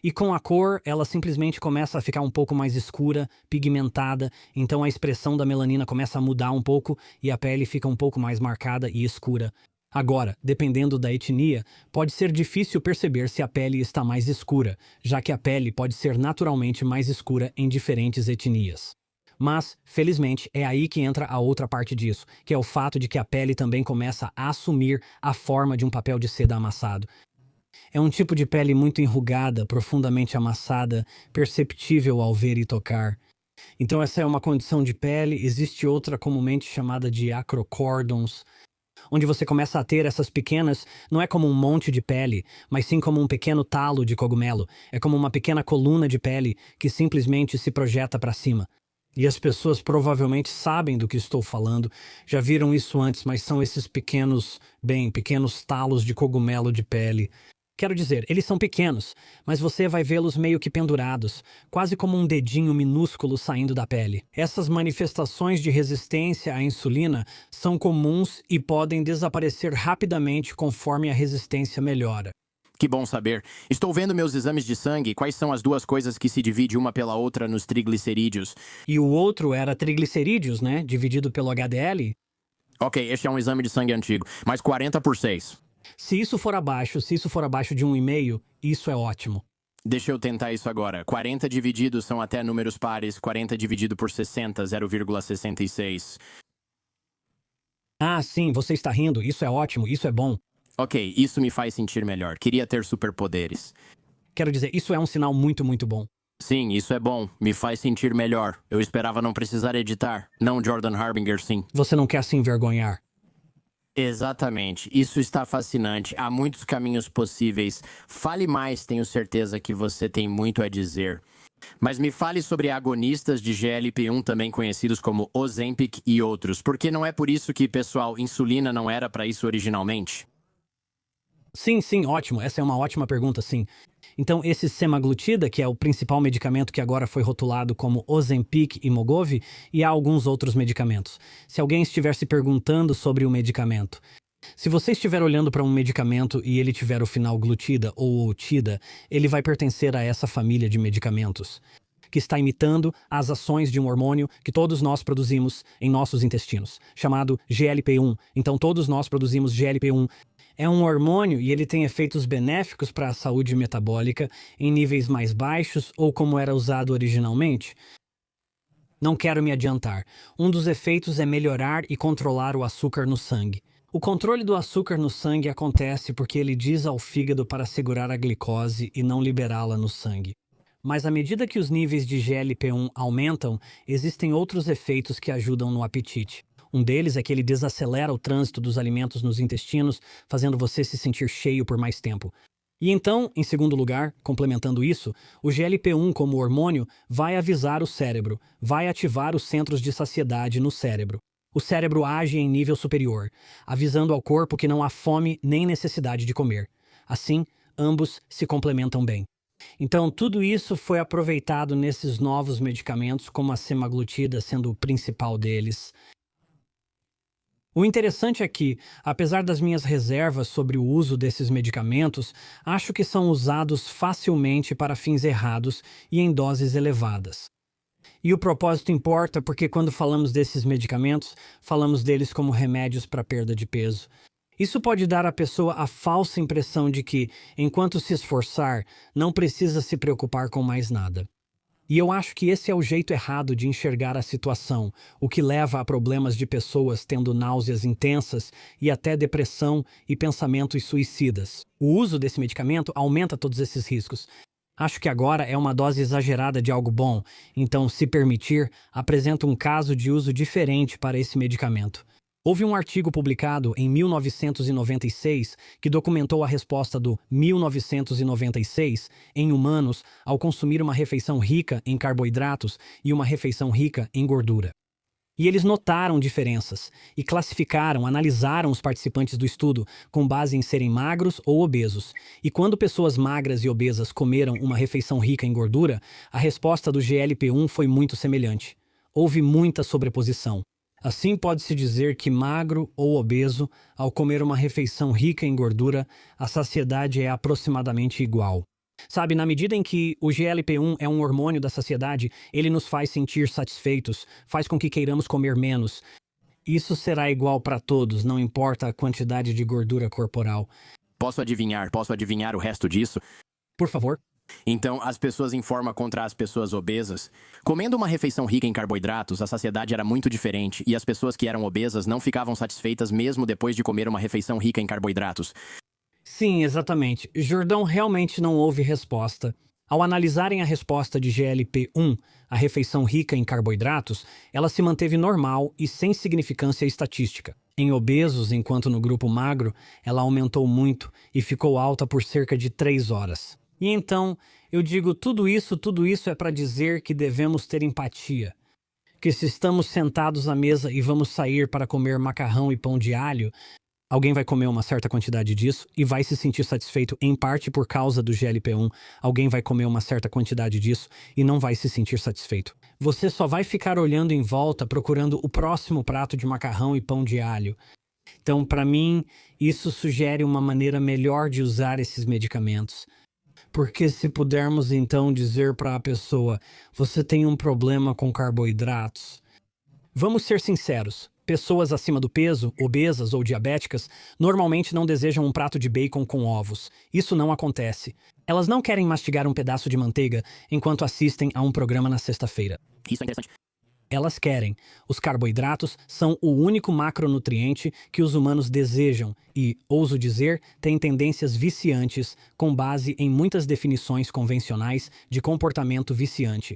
S2: E com a cor, ela simplesmente começa a ficar um pouco mais escura, pigmentada, então a expressão da melanina começa a mudar um pouco e a pele fica um pouco mais marcada e escura. Agora, dependendo da etnia, pode ser difícil perceber se a pele está mais escura, já que a pele pode ser naturalmente mais escura em diferentes etnias. Mas, felizmente, é aí que entra a outra parte disso, que é o fato de que a pele também começa a assumir a forma de um papel de seda amassado. É um tipo de pele muito enrugada, profundamente amassada, perceptível ao ver e tocar. Então essa é uma condição de pele. Existe outra comumente chamada de acrocórdons, onde você começa a ter essas pequenas, não é como um monte de pele, mas sim como um pequeno talo de cogumelo. É como uma pequena coluna de pele que simplesmente se projeta para cima. E as pessoas provavelmente sabem do que estou falando, já viram isso antes, mas são esses pequenos talos de cogumelo de pele. Quero dizer, eles são pequenos, mas você vai vê-los meio que pendurados, quase como um dedinho minúsculo saindo da pele. Essas manifestações de resistência à insulina são comuns e podem desaparecer rapidamente conforme a resistência melhora.
S1: Que bom saber. Estou vendo meus exames de sangue. Quais são as duas coisas que se dividem uma pela outra nos triglicerídeos?
S2: E o outro era triglicerídeos, né? Dividido pelo HDL.
S1: Ok, este é um exame de sangue antigo, mas 40/6.
S2: Se isso for abaixo de 1,5, isso é ótimo.
S1: Deixa eu tentar isso agora. 40 divididos são até números pares. 40 dividido por 60, 0,66.
S2: Ah, sim, você está rindo. Isso é ótimo, isso é bom.
S1: Ok, isso me faz sentir melhor. Queria ter superpoderes.
S2: Quero dizer, isso é um sinal muito, muito bom.
S1: Sim, isso é bom. Me faz sentir melhor. Eu esperava não precisar editar. Não, Jordan Harbinger, sim.
S2: Você não quer se envergonhar.
S1: Exatamente. Isso está fascinante. Há muitos caminhos possíveis. Fale mais, tenho certeza que você tem muito a dizer. Mas me fale sobre agonistas de GLP-1, também conhecidos como Ozempic e outros. Porque não é por isso que, pessoal, insulina não era para isso originalmente?
S2: Sim, ótimo. Essa é uma ótima pergunta, sim. Então, esse semaglutida, que é o principal medicamento que agora foi rotulado como Ozempic e Mogovi, e há alguns outros medicamentos. Se alguém estiver se perguntando sobre o medicamento, se você estiver olhando para um medicamento e ele tiver o final glutida ou tida, ele vai pertencer a essa família de medicamentos, que está imitando as ações de um hormônio que todos nós produzimos em nossos intestinos, chamado GLP-1. Então, todos nós produzimos GLP-1. É um hormônio e ele tem efeitos benéficos para a saúde metabólica em níveis mais baixos ou como era usado originalmente? Não quero me adiantar. Um dos efeitos é melhorar e controlar o açúcar no sangue. O controle do açúcar no sangue acontece porque ele diz ao fígado para segurar a glicose e não liberá-la no sangue. Mas à medida que os níveis de GLP-1 aumentam, existem outros efeitos que ajudam no apetite. Um deles é que ele desacelera o trânsito dos alimentos nos intestinos, fazendo você se sentir cheio por mais tempo. E então, em segundo lugar, complementando isso, o GLP-1 como hormônio vai avisar o cérebro, vai ativar os centros de saciedade no cérebro. O cérebro age em nível superior, avisando ao corpo que não há fome nem necessidade de comer. Assim, ambos se complementam bem. Então, tudo isso foi aproveitado nesses novos medicamentos, como a semaglutida sendo o principal deles. O interessante é que, apesar das minhas reservas sobre o uso desses medicamentos, acho que são usados facilmente para fins errados e em doses elevadas. E o propósito importa porque quando falamos desses medicamentos, falamos deles como remédios para perda de peso. Isso pode dar à pessoa a falsa impressão de que, enquanto se esforçar, não precisa se preocupar com mais nada. E eu acho que esse é o jeito errado de enxergar a situação, o que leva a problemas de pessoas tendo náuseas intensas e até depressão e pensamentos suicidas. O uso desse medicamento aumenta todos esses riscos. Acho que agora é uma dose exagerada de algo bom, então, se permitir, apresenta um caso de uso diferente para esse medicamento. Houve um artigo publicado em 1996 que documentou a resposta do 1996 em humanos ao consumir uma refeição rica em carboidratos e uma refeição rica em gordura. E eles notaram diferenças e classificaram, analisaram os participantes do estudo com base em serem magros ou obesos. E quando pessoas magras e obesas comeram uma refeição rica em gordura, a resposta do GLP-1 foi muito semelhante. houve muita sobreposição. Assim pode-se dizer que magro ou obeso, ao comer uma refeição rica em gordura, a saciedade é aproximadamente igual. Sabe, na medida em que o GLP-1 é um hormônio da saciedade, ele nos faz sentir satisfeitos, faz com que queiramos comer menos. Isso será igual para todos, não importa a quantidade de gordura corporal.
S1: Posso adivinhar o resto disso?
S2: Por favor.
S1: Então, as pessoas em forma contra as pessoas obesas. Comendo uma refeição rica em carboidratos, a saciedade era muito diferente e as pessoas que eram obesas não ficavam satisfeitas mesmo depois de comer uma refeição rica em carboidratos.
S2: Sim, exatamente. Jordão realmente não houve resposta. Ao analisarem a resposta de GLP-1, a refeição rica em carboidratos, ela se manteve normal e sem significância estatística. Em obesos, enquanto no grupo magro, ela aumentou muito e ficou alta por cerca de 3 horas. E então, eu digo tudo isso é para dizer que devemos ter empatia. Que se estamos sentados à mesa e vamos sair para comer macarrão e pão de alho, alguém vai comer uma certa quantidade disso e vai se sentir satisfeito em parte por causa do GLP-1. Alguém vai comer uma certa quantidade disso e não vai se sentir satisfeito. Você só vai ficar olhando em volta procurando o próximo prato de macarrão e pão de alho. Então, para mim, isso sugere uma maneira melhor de usar esses medicamentos. Porque se pudermos então dizer para a pessoa, você tem um problema com carboidratos. Vamos ser sinceros, pessoas acima do peso, obesas ou diabéticas, normalmente não desejam um prato de bacon com ovos. Isso não acontece. Elas não querem mastigar um pedaço de manteiga enquanto assistem a um programa na sexta-feira.
S1: Isso é interessante.
S2: Elas querem. Os carboidratos são o único macronutriente que os humanos desejam e, ouso dizer, têm tendências viciantes com base em muitas definições convencionais de comportamento viciante.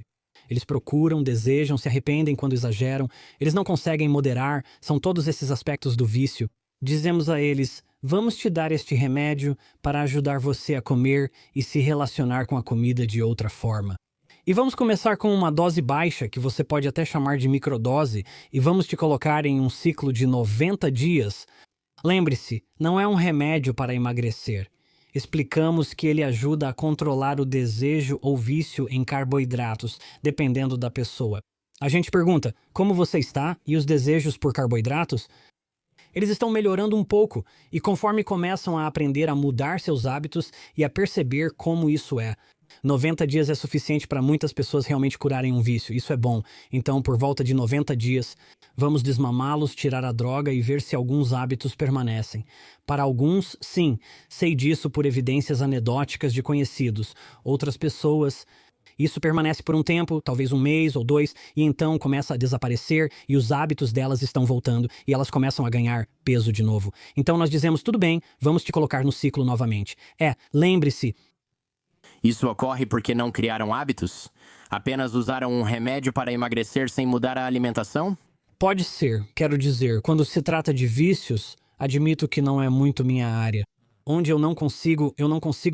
S2: Eles procuram, desejam, se arrependem quando exageram, eles não conseguem moderar, são todos esses aspectos do vício. Dizemos a eles, vamos te dar este remédio para ajudar você a comer e se relacionar com a comida de outra forma. E vamos começar com uma dose baixa, que você pode até chamar de microdose, e vamos te colocar em um ciclo de 90 dias. Lembre-se, não é um remédio para emagrecer. Explicamos que ele ajuda a controlar o desejo ou vício em carboidratos, dependendo da pessoa. A gente pergunta, como você está e os desejos por carboidratos? Eles estão melhorando um pouco, e conforme começam a aprender a mudar seus hábitos e a perceber como isso é. 90 dias é suficiente para muitas pessoas realmente curarem um vício, isso é bom. Então, por volta de 90 dias, vamos desmamá-los, tirar a droga e ver se alguns hábitos permanecem. Para alguns, sim, sei disso por evidências anedóticas de conhecidos. Outras pessoas, isso permanece por um tempo, talvez um mês ou 2, e então começa a desaparecer e os hábitos delas estão voltando e elas começam a ganhar peso de novo. Então nós dizemos, tudo bem, vamos te colocar no ciclo novamente. Lembre-se,
S1: Isso ocorre porque não criaram hábitos? Apenas usaram um remédio para emagrecer sem mudar a alimentação?
S2: pode ser, quero dizer, quando se trata de vícios, admito que não é muito minha área. Onde eu não consigo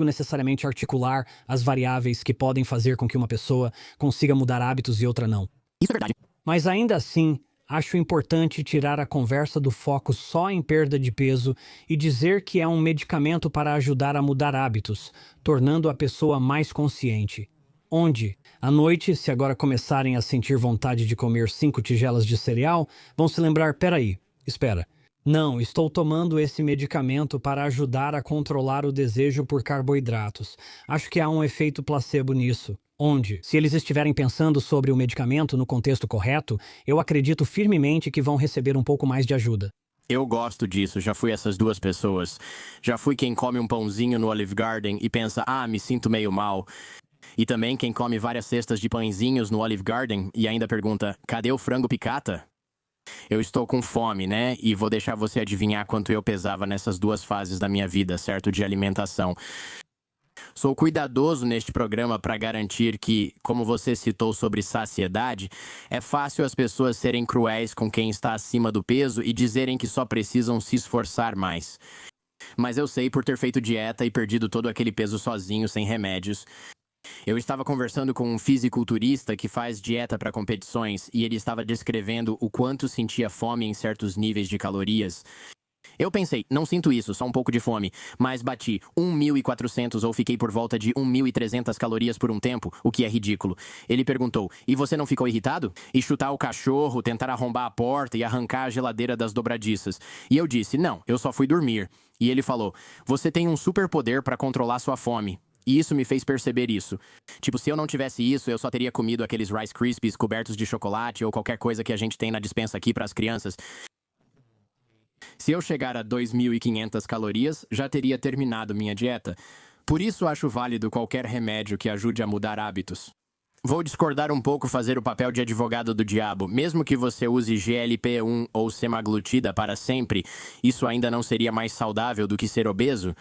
S2: necessariamente articular as variáveis que podem fazer com que uma pessoa consiga mudar hábitos e outra não.
S1: Isso é verdade.
S2: Mas ainda assim, acho importante tirar a conversa do foco só em perda de peso e dizer que é um medicamento para ajudar a mudar hábitos, tornando a pessoa mais consciente. Onde, à noite, se agora começarem a sentir vontade de comer 5 tigelas de cereal, vão se lembrar, espera. Não, estou tomando esse medicamento para ajudar a controlar o desejo por carboidratos. Acho que há um efeito placebo nisso. Onde, se eles estiverem pensando sobre o medicamento no contexto correto, eu acredito firmemente que vão receber um pouco mais de ajuda.
S1: Eu gosto disso, já fui essas duas pessoas. Já fui quem come um pãozinho no Olive Garden e pensa, me sinto meio mal. E também quem come várias cestas de pãezinhos no Olive Garden e ainda pergunta, cadê o frango picata? Eu estou com fome, né? E vou deixar você adivinhar quanto eu pesava nessas duas fases da minha vida, certo? De alimentação. Sou cuidadoso neste programa para garantir que, como você citou sobre saciedade, é fácil as pessoas serem cruéis com quem está acima do peso e dizerem que só precisam se esforçar mais. Mas eu sei por ter feito dieta e perdido todo aquele peso sozinho, sem remédios. Eu estava conversando com um fisiculturista que faz dieta para competições e ele estava descrevendo o quanto sentia fome em certos níveis de calorias. Eu pensei, não sinto isso, só um pouco de fome, mas bati 1.400 ou fiquei por volta de 1.300 calorias por um tempo, o que é ridículo. Ele perguntou, e você não ficou irritado? E chutar o cachorro, tentar arrombar a porta e arrancar a geladeira das dobradiças. E eu disse, não, eu só fui dormir. E ele falou, você tem um superpoder para controlar sua fome. E isso me fez perceber isso. Tipo, se eu não tivesse isso, eu só teria comido aqueles Rice Krispies cobertos de chocolate ou qualquer coisa que a gente tem na despensa aqui para as crianças. Se eu chegar a 2.500 calorias, já teria terminado minha dieta. Por isso acho válido qualquer remédio que ajude a mudar hábitos. Vou discordar um pouco fazer o papel de advogado do diabo. Mesmo que você use GLP-1 ou semaglutida para sempre, isso ainda não seria mais saudável do que ser obeso?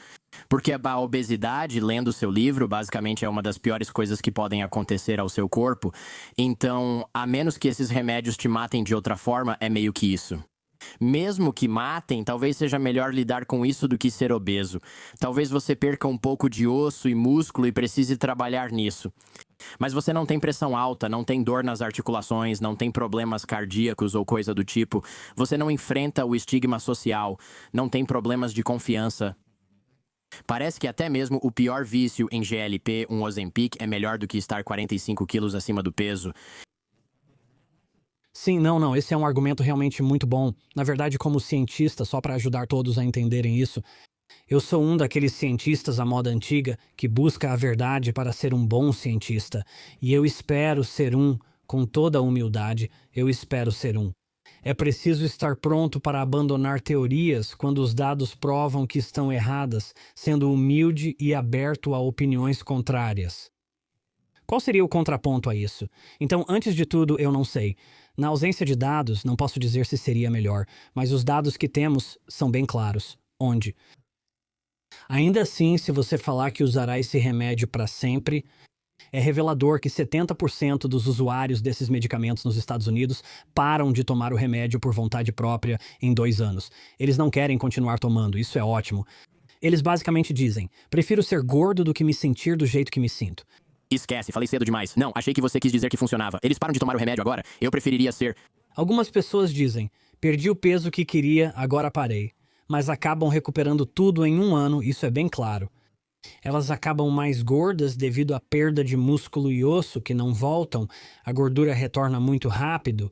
S1: Porque a obesidade, lendo seu livro, basicamente é uma das piores coisas que podem acontecer ao seu corpo. Então, a menos que esses remédios te matem de outra forma, é meio que isso. Mesmo que matem, talvez seja melhor lidar com isso do que ser obeso. Talvez você perca um pouco de osso e músculo e precise trabalhar nisso. Mas você não tem pressão alta, não tem dor nas articulações, não tem problemas cardíacos ou coisa do tipo. Você não enfrenta o estigma social, não tem problemas de confiança. Parece que até mesmo o pior vício em GLP, um Ozempic, é melhor do que estar 45 quilos acima do peso.
S2: Sim, não, esse é um argumento realmente muito bom. Na verdade, como cientista, só para ajudar todos a entenderem isso, eu sou um daqueles cientistas à moda antiga que busca a verdade para ser um bom cientista. E eu espero ser um, com toda a humildade, eu espero ser um. É preciso estar pronto para abandonar teorias quando os dados provam que estão erradas, sendo humilde e aberto a opiniões contrárias. Qual seria o contraponto a isso? Então, antes de tudo, eu não sei. Na ausência de dados, não posso dizer se seria melhor, mas os dados que temos são bem claros. Onde? Ainda assim, se você falar que usará esse remédio para sempre, é revelador que 70% dos usuários desses medicamentos nos Estados Unidos param de tomar o remédio por vontade própria em 2 anos. Eles não querem continuar tomando, isso é ótimo. Eles basicamente dizem, prefiro ser gordo do que me sentir do jeito que me sinto.
S1: Esquece, falei cedo demais. Não, achei que você quis dizer que funcionava. Eles param de tomar o remédio agora? Eu preferiria ser...
S2: Algumas pessoas dizem, perdi o peso que queria, agora parei. Mas acabam recuperando tudo em 1 ano, isso é bem claro. Elas acabam mais gordas devido à perda de músculo e osso que não voltam, a gordura retorna muito rápido.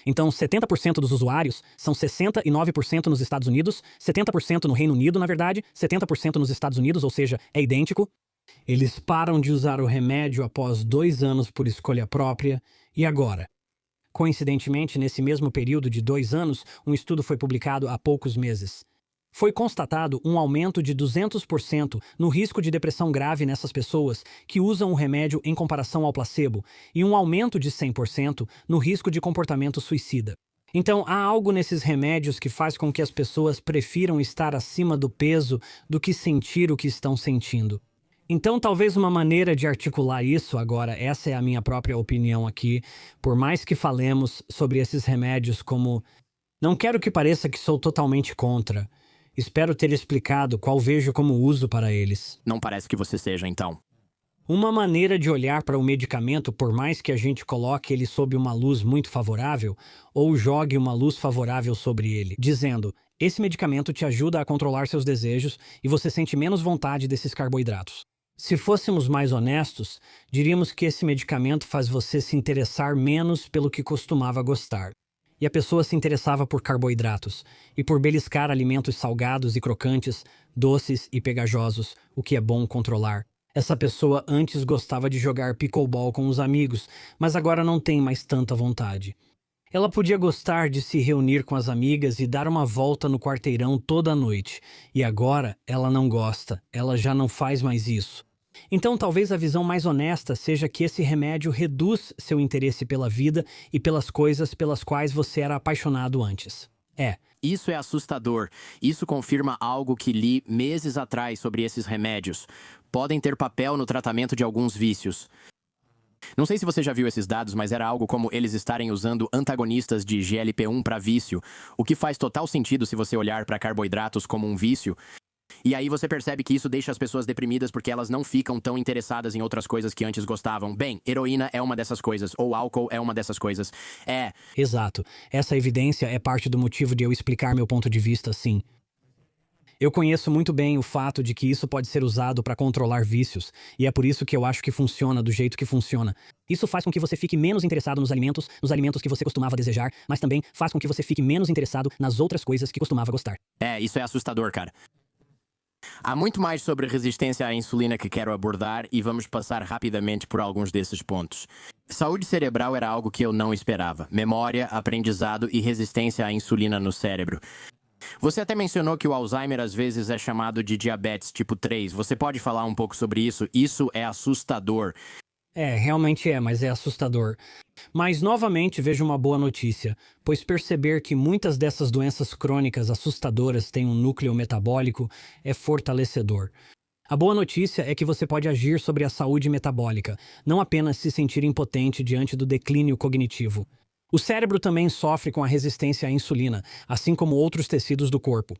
S2: Então, 70% dos usuários são 69% nos Estados Unidos, 70% no Reino Unido, na verdade, 70% nos Estados Unidos, ou seja, é idêntico. Eles param de usar o remédio após 2 anos por escolha própria, e agora? Coincidentemente, nesse mesmo período de 2 anos, um estudo foi publicado há poucos meses. Foi constatado um aumento de 200% no risco de depressão grave nessas pessoas que usam o remédio em comparação ao placebo, e um aumento de 100% no risco de comportamento suicida. Então, há algo nesses remédios que faz com que as pessoas prefiram estar acima do peso do que sentir o que estão sentindo. Então, talvez uma maneira de articular isso, agora, essa é a minha própria opinião aqui, por mais que falemos sobre esses remédios como... Não quero que pareça que sou totalmente contra. Espero ter explicado qual vejo como uso para eles.
S1: Não parece que você seja, então.
S2: Uma maneira de olhar para o medicamento, por mais que a gente coloque ele sob uma luz muito favorável, ou jogue uma luz favorável sobre ele, dizendo, esse medicamento te ajuda a controlar seus desejos e você sente menos vontade desses carboidratos. Se fôssemos mais honestos, diríamos que esse medicamento faz você se interessar menos pelo que costumava gostar. E a pessoa se interessava por carboidratos, e por beliscar alimentos salgados e crocantes, doces e pegajosos, o que é bom controlar. Essa pessoa antes gostava de jogar pickleball com os amigos, mas agora não tem mais tanta vontade. Ela podia gostar de se reunir com as amigas e dar uma volta no quarteirão toda a noite, e agora ela não gosta, ela já não faz mais isso. Então talvez a visão mais honesta seja que esse remédio reduz seu interesse pela vida e pelas coisas pelas quais você era apaixonado antes.
S1: Isso é assustador. Isso confirma algo que li meses atrás sobre esses remédios. Podem ter papel no tratamento de alguns vícios. Não sei se você já viu esses dados, mas era algo como eles estarem usando antagonistas de GLP-1 para vício, o que faz total sentido se você olhar para carboidratos como um vício. E aí você percebe que isso deixa as pessoas deprimidas porque elas não ficam tão interessadas em outras coisas que antes gostavam. Bem, heroína é uma dessas coisas, ou álcool é uma dessas coisas.
S2: Exato. Essa evidência é parte do motivo de eu explicar meu ponto de vista assim. Eu conheço muito bem o fato de que isso pode ser usado para controlar vícios, e é por isso que eu acho que funciona do jeito que funciona. Isso faz com que você fique menos interessado nos alimentos que você costumava desejar, mas também faz com que você fique menos interessado nas outras coisas que costumava gostar.
S1: Isso é assustador, cara. Há muito mais sobre resistência à insulina que quero abordar e vamos passar rapidamente por alguns desses pontos. Saúde cerebral era algo que eu não esperava. Memória, aprendizado e resistência à insulina no cérebro. Você até mencionou que o Alzheimer às vezes é chamado de diabetes tipo 3. Você pode falar um pouco sobre isso? Isso é assustador.
S2: Realmente é, mas é assustador. Mas, novamente, vejo uma boa notícia, pois perceber que muitas dessas doenças crônicas assustadoras têm um núcleo metabólico é fortalecedor. A boa notícia é que você pode agir sobre a saúde metabólica, não apenas se sentir impotente diante do declínio cognitivo. O cérebro também sofre com a resistência à insulina, assim como outros tecidos do corpo.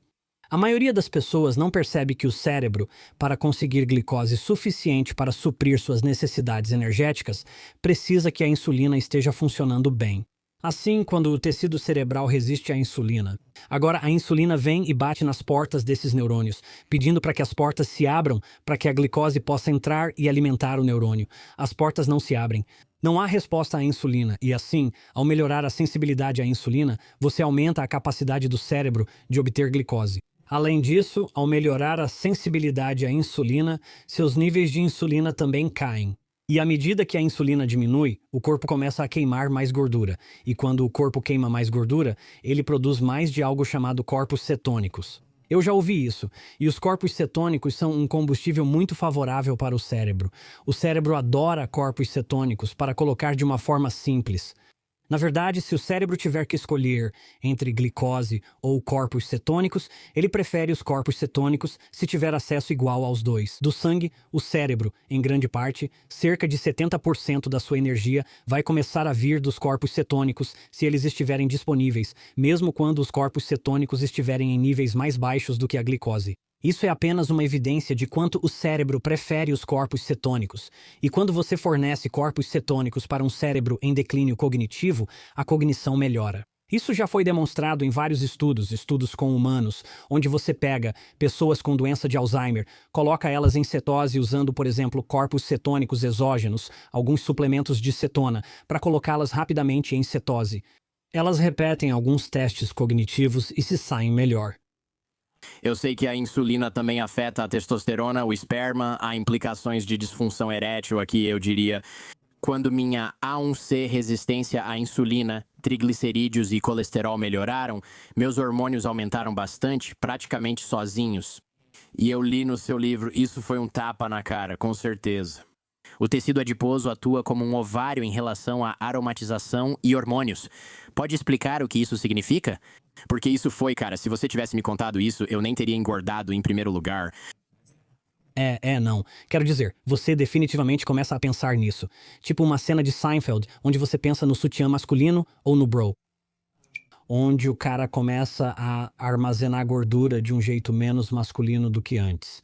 S2: A maioria das pessoas não percebe que o cérebro, para conseguir glicose suficiente para suprir suas necessidades energéticas, precisa que a insulina esteja funcionando bem. Assim, quando o tecido cerebral resiste à insulina, agora a insulina vem e bate nas portas desses neurônios, pedindo para que as portas se abram para que a glicose possa entrar e alimentar o neurônio. As portas não se abrem. Não há resposta à insulina e, assim, ao melhorar a sensibilidade à insulina, você aumenta a capacidade do cérebro de obter glicose. Além disso, ao melhorar a sensibilidade à insulina, seus níveis de insulina também caem. E à medida que a insulina diminui, o corpo começa a queimar mais gordura. E quando o corpo queima mais gordura, ele produz mais de algo chamado corpos cetônicos. Eu já ouvi isso, e os corpos cetônicos são um combustível muito favorável para o cérebro. O cérebro adora corpos cetônicos, para colocar de uma forma simples. Na verdade, se o cérebro tiver que escolher entre glicose ou corpos cetônicos, ele prefere os corpos cetônicos se tiver acesso igual aos dois. Do sangue, o cérebro, em grande parte, cerca de 70% da sua energia vai começar a vir dos corpos cetônicos se eles estiverem disponíveis, mesmo quando os corpos cetônicos estiverem em níveis mais baixos do que a glicose. Isso é apenas uma evidência de quanto o cérebro prefere os corpos cetônicos. E quando você fornece corpos cetônicos para um cérebro em declínio cognitivo, a cognição melhora. Isso já foi demonstrado em vários estudos com humanos, onde você pega pessoas com doença de Alzheimer, coloca elas em cetose usando, por exemplo, corpos cetônicos exógenos, alguns suplementos de cetona, para colocá-las rapidamente em cetose. Elas repetem alguns testes cognitivos e se saem melhor.
S1: Eu sei que a insulina também afeta a testosterona, o esperma, há implicações de disfunção erétil aqui, eu diria. Quando minha A1C resistência à insulina, triglicerídeos e colesterol melhoraram, meus hormônios aumentaram bastante, praticamente sozinhos. E eu li no seu livro, isso foi um tapa na cara, com certeza. O tecido adiposo atua como um ovário em relação à aromatização e hormônios. Pode explicar o que isso significa? Porque isso foi, cara, se você tivesse me contado isso, eu nem teria engordado em primeiro lugar.
S2: Não. Quero dizer, você definitivamente começa a pensar nisso. Tipo uma cena de Seinfeld, onde você pensa no sutiã masculino ou no bro. Onde o cara começa a armazenar gordura de um jeito menos masculino do que antes.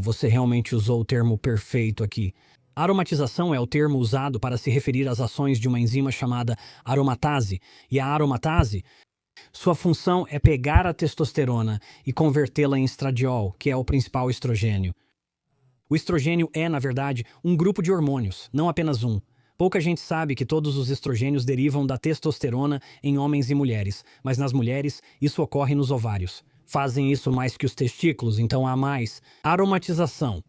S2: Você realmente usou o termo perfeito aqui. Aromatização é o termo usado para se referir às ações de uma enzima chamada aromatase. E a aromatase, sua função é pegar a testosterona e convertê-la em estradiol, que é o principal estrogênio. O estrogênio é, na verdade, um grupo de hormônios, não apenas um. Pouca gente sabe que todos os estrogênios derivam da testosterona em homens e mulheres, mas nas mulheres isso ocorre nos ovários. Fazem isso mais que os testículos, então há mais. Aromatização.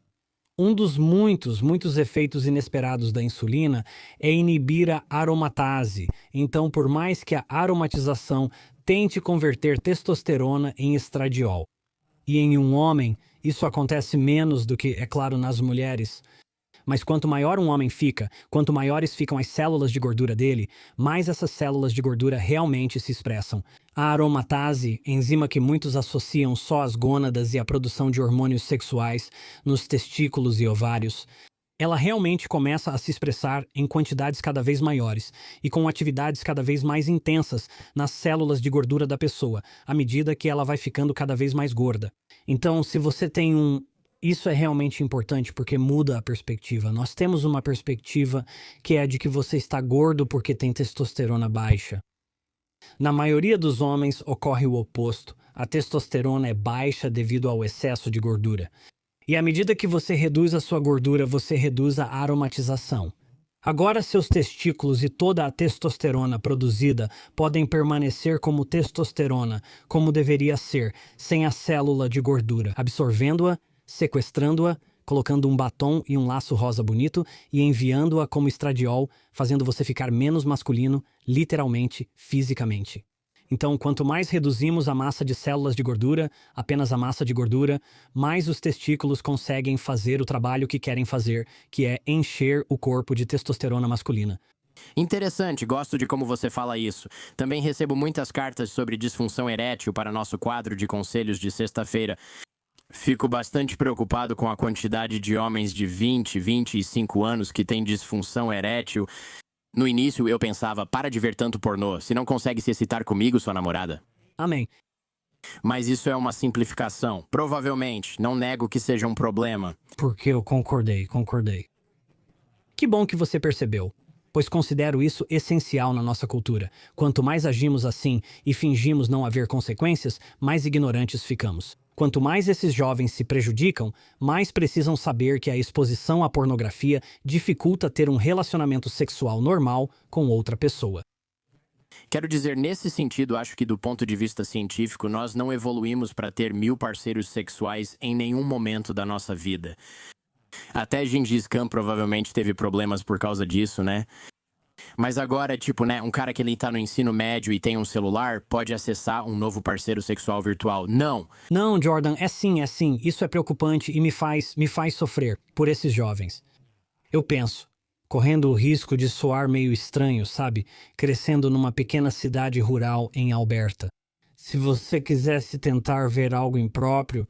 S2: Um dos muitos efeitos inesperados da insulina é inibir a aromatase. Então, por mais que a aromatização tente converter testosterona em estradiol, e em um homem, isso acontece menos do que, é claro, nas mulheres. Mas quanto maior um homem fica, quanto maiores ficam as células de gordura dele, mais essas células de gordura realmente se expressam. A aromatase, enzima que muitos associam só às gônadas e à produção de hormônios sexuais nos testículos e ovários, ela realmente começa a se expressar em quantidades cada vez maiores e com atividades cada vez mais intensas nas células de gordura da pessoa, à medida que ela vai ficando cada vez mais gorda. Então, se você tem Isso é realmente importante porque muda a perspectiva. Nós temos uma perspectiva que é a de que você está gordo porque tem testosterona baixa. Na maioria dos homens ocorre o oposto. A testosterona é baixa devido ao excesso de gordura. E à medida que você reduz a sua gordura, você reduz a aromatização. Agora seus testículos e toda a testosterona produzida podem permanecer como testosterona, como deveria ser, sem a célula de gordura, absorvendo-a, sequestrando-a, colocando um batom e um laço rosa bonito e enviando-a como estradiol, fazendo você ficar menos masculino, literalmente, fisicamente. Então, quanto mais reduzimos a massa de células de gordura, apenas a massa de gordura, mais os testículos conseguem fazer o trabalho que querem fazer, que é encher o corpo de testosterona masculina.
S1: Interessante, gosto de como você fala isso. Também recebo muitas cartas sobre disfunção erétil para nosso quadro de conselhos de sexta-feira. Fico bastante preocupado com a quantidade de homens de 20, 25 anos que têm disfunção erétil. No início eu pensava, para de ver tanto pornô, se não consegue se excitar comigo, sua namorada.
S2: Amém.
S1: Mas isso é uma simplificação. Provavelmente, não nego que seja um problema.
S2: Porque eu concordei. Que bom que você percebeu, pois considero isso essencial na nossa cultura. Quanto mais agimos assim e fingimos não haver consequências, mais ignorantes ficamos. Quanto mais esses jovens se prejudicam, mais precisam saber que a exposição à pornografia dificulta ter um relacionamento sexual normal com outra pessoa.
S1: Quero dizer, nesse sentido, acho que do ponto de vista científico, nós não evoluímos para ter 1000 parceiros sexuais em nenhum momento da nosa vida. Até Gengis Khan provavelmente teve problemas por causa disso, né? Mas agora, tipo, né, um cara que ele tá no ensino médio e tem um celular pode acessar um novo parceiro sexual virtual. Não!
S2: Não, Jordan, é sim. Isso é preocupante e me faz sofrer por esses jovens. Eu penso, correndo o risco de soar meio estranho, sabe? Crescendo numa pequena cidade rural em Alberta. Se você quisesse tentar ver algo impróprio,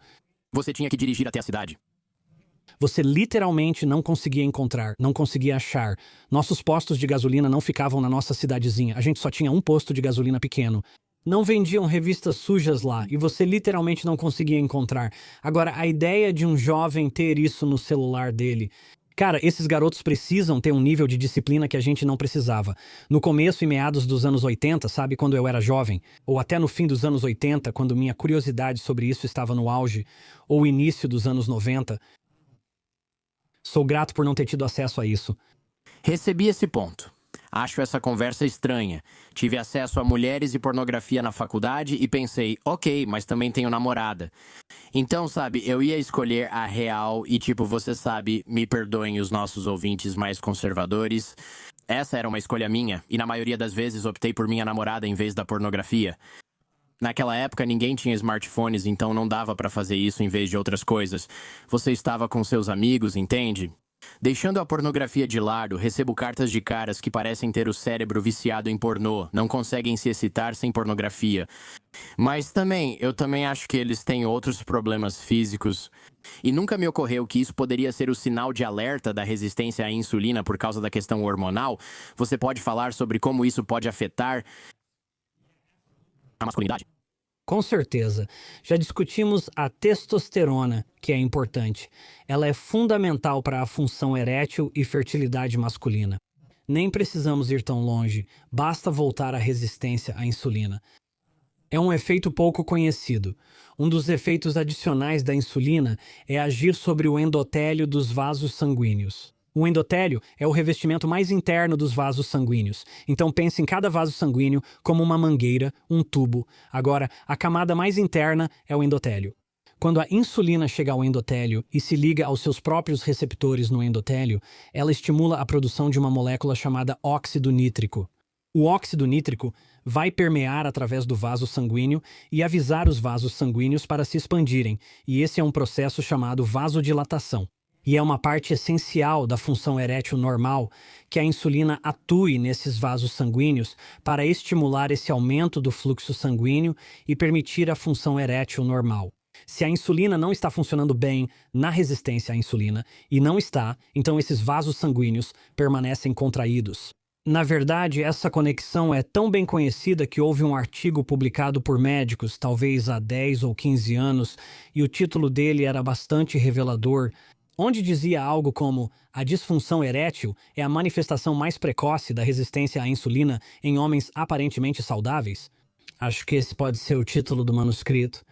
S1: Você tinha que dirigir até a cidade.
S2: você literalmente não conseguia encontrar, não conseguia achar. Nossos postos de gasolina não ficavam na nossa cidadezinha. A gente só tinha um posto de gasolina pequeno. Não vendiam revistas sujas lá e você literalmente não conseguia encontrar. Agora, a ideia de um jovem ter isso no celular dele. Cara, esses garotos precisam ter um nível de disciplina que a gente não precisava. No começo e meados dos anos 80, sabe, quando eu era jovem, ou até no fim dos anos 80, quando minha curiosidade sobre isso estava no auge, ou início dos anos 90, sou grato por não ter tido acesso a isso.
S1: Recebi esse ponto. Acho essa conversa estranha. Tive acesso a mulheres e pornografia na faculdade e pensei, ok, mas também tenho namorada. Então, sabe, eu ia escolher a real e, tipo, você sabe, me perdoem os nossos ouvintes mais conservadores. Essa era uma escolha minha e na maioria das vezes optei por minha namorada em vez da pornografia. Naquela época ninguém tinha smartphones, então não dava pra fazer isso em vez de outras coisas. Você estava com seus amigos, entende? Deixando a pornografia de lado, recebo cartas de caras que parecem ter o cérebro viciado em pornô, não conseguem se excitar sem pornografia. Mas eu também acho que eles têm outros problemas físicos. E nunca me ocorreu que isso poderia ser o sinal de alerta da resistência à insulina por causa da questão hormonal. Você pode falar sobre como isso pode afetar a masculinidade?
S2: Com certeza. Já discutimos a testosterona, que é importante. Ela é fundamental para a função erétil e fertilidade masculina. Nem precisamos ir tão longe, basta voltar à resistência à insulina. É um efeito pouco conhecido. Um dos efeitos adicionais da insulina é agir sobre o endotélio dos vasos sanguíneos. O endotélio é o revestimento mais interno dos vasos sanguíneos. Então pense em cada vaso sanguíneo como uma mangueira, um tubo. Agora, a camada mais interna é o endotélio. Quando a insulina chega ao endotélio e se liga aos seus próprios receptores no endotélio, ela estimula a produção de uma molécula chamada óxido nítrico. O óxido nítrico vai permear através do vaso sanguíneo e avisar os vasos sanguíneos para se expandirem, e esse é um processo chamado vasodilatação. E é uma parte essencial da função erétil normal que a insulina atue nesses vasos sanguíneos para estimular esse aumento do fluxo sanguíneo e permitir a função erétil normal. Se a insulina não está funcionando bem na resistência à insulina, e não está, então esses vasos sanguíneos permanecem contraídos. Na verdade, essa conexão é tão bem conhecida que houve um artigo publicado por médicos, talvez há 10 ou 15 anos, e o título dele era bastante revelador, onde dizia algo como: a disfunção erétil é a manifestação mais precoce da resistência à insulina em homens aparentemente saudáveis. Acho que esse pode ser o título do manuscrito.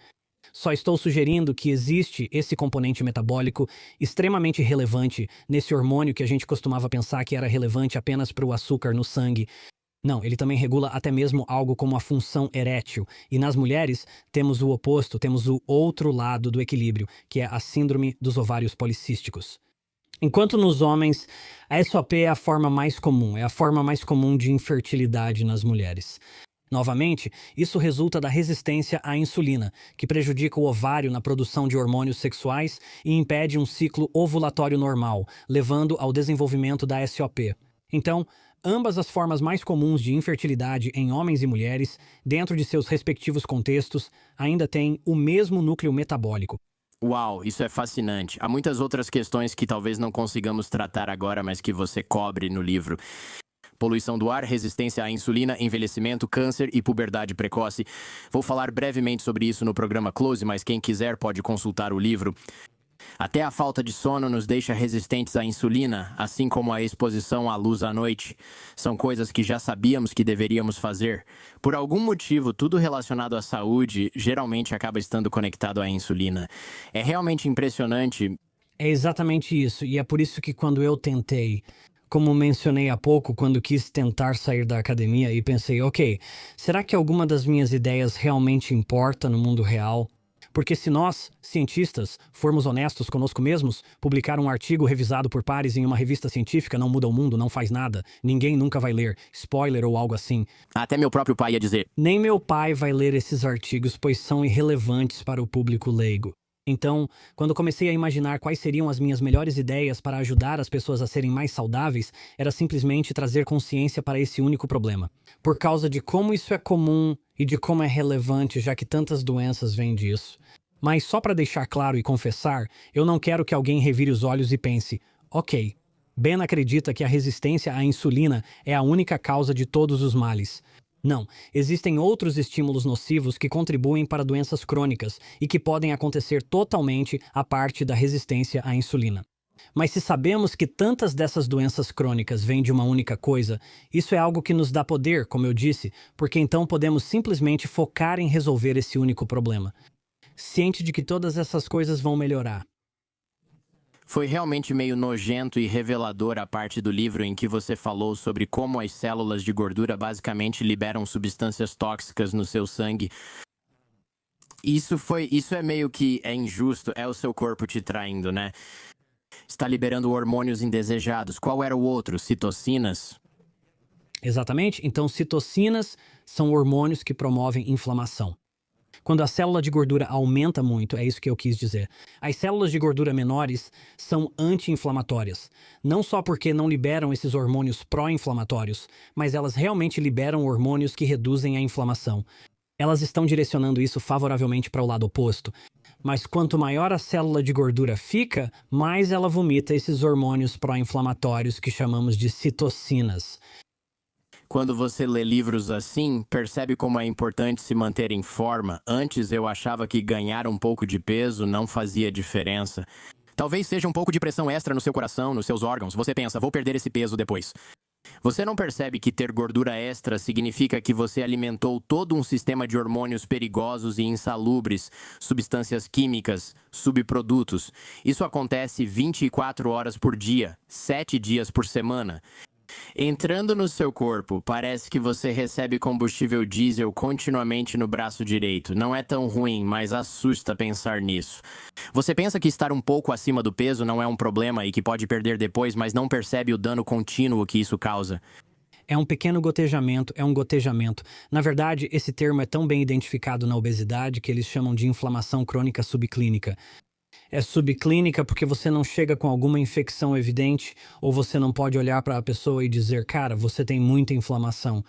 S2: Só estou sugerindo que existe esse componente metabólico extremamente relevante nesse hormônio que a gente costumava pensar que era relevante apenas para o açúcar no sangue. Não, ele também regula até mesmo algo como a função erétil. E nas mulheres, temos o oposto, temos o outro lado do equilíbrio, que é a síndrome dos ovários policísticos. Enquanto nos homens, a SOP é a forma mais comum, é a forma mais comum de infertilidade nas mulheres. Novamente, isso resulta da resistência à insulina, que prejudica o ovário na produção de hormônios sexuais e impede um ciclo ovulatório normal, levando ao desenvolvimento da SOP. Então, ambas as formas mais comuns de infertilidade em homens e mulheres, dentro de seus respectivos contextos, ainda têm o mesmo núcleo metabólico.
S1: Uau, isso é fascinante. Há muitas outras questões que talvez não consigamos tratar agora, mas que você cobre no livro. Poluição do ar, resistência à insulina, envelhecimento, câncer e puberdade precoce. Vou falar brevemente sobre isso no programa Close, mas quem quiser pode consultar o livro. Até a falta de sono nos deixa resistentes à insulina, assim como a exposição à luz à noite. São coisas que já sabíamos que deveríamos fazer. Por algum motivo, tudo relacionado à saúde geralmente acaba estando conectado à insulina. É realmente impressionante.
S2: É exatamente isso, e é por isso que quando eu tentei, como mencionei há pouco, quando quis tentar sair da academia e pensei, ok, será que alguma das minhas ideias realmente importa no mundo real? Porque se nós, cientistas, formos honestos conosco mesmos, publicar um artigo revisado por pares em uma revista científica não muda o mundo, não faz nada, ninguém nunca vai ler, spoiler ou algo assim.
S1: Até meu próprio pai ia dizer.
S2: Nem meu pai vai ler esses artigos, pois são irrelevantes para o público leigo. Então, quando comecei a imaginar quais seriam as minhas melhores ideias para ajudar as pessoas a serem mais saudáveis, era simplesmente trazer consciência para esse único problema. Por causa de como isso é comum e de como é relevante, já que tantas doenças vêm disso. Mas só para deixar claro e confessar, eu não quero que alguém revire os olhos e pense, ok, Ben acredita que a resistência à insulina é a única causa de todos os males. Não, existem outros estímulos nocivos que contribuem para doenças crônicas e que podem acontecer totalmente a parte da resistência à insulina. Mas se sabemos que tantas dessas doenças crônicas vêm de uma única coisa, isso é algo que nos dá poder, como eu disse, porque então podemos simplesmente focar em resolver esse único problema, ciente de que todas essas coisas vão melhorar.
S1: Foi realmente meio nojento e revelador a parte do livro em que você falou sobre como as células de gordura basicamente liberam substâncias tóxicas no seu sangue. Isso é meio que é injusto, é o seu corpo te traindo, né? Está liberando hormônios indesejados. Qual era o outro? Citocinas?
S2: Exatamente. Então, citocinas são hormônios que promovem inflamação. Quando a célula de gordura aumenta muito, é isso que eu quis dizer. As células de gordura menores são anti-inflamatórias. Não só porque não liberam esses hormônios pró-inflamatórios, mas elas realmente liberam hormônios que reduzem a inflamação. Elas estão direcionando isso favoravelmente para o lado oposto. Mas quanto maior a célula de gordura fica, mais ela vomita esses hormônios pró-inflamatórios que chamamos de citocinas.
S1: Quando você lê livros assim, percebe como é importante se manter em forma. Antes eu achava que ganhar um pouco de peso não fazia diferença. Talvez seja um pouco de pressão extra no seu coração, nos seus órgãos. Você pensa, vou perder esse peso depois. Você não percebe que ter gordura extra significa que você alimentou todo um sistema de hormônios perigosos e insalubres, substâncias químicas, subprodutos. Isso acontece 24 horas por dia, 7 dias por semana. Entrando no seu corpo, parece que você recebe combustível diesel continuamente no braço direito. Não é tão ruim, mas assusta pensar nisso. Você pensa que estar um pouco acima do peso não é um problema e que pode perder depois, mas não percebe o dano contínuo que isso causa.
S2: É um pequeno gotejamento, é um gotejamento. Na verdade, esse termo é tão bem identificado na obesidade que eles chamam de inflamação crônica subclínica. É subclínica porque você não chega com alguma infecção evidente ou você não pode olhar para a pessoa e dizer, cara, você tem muita inflamação.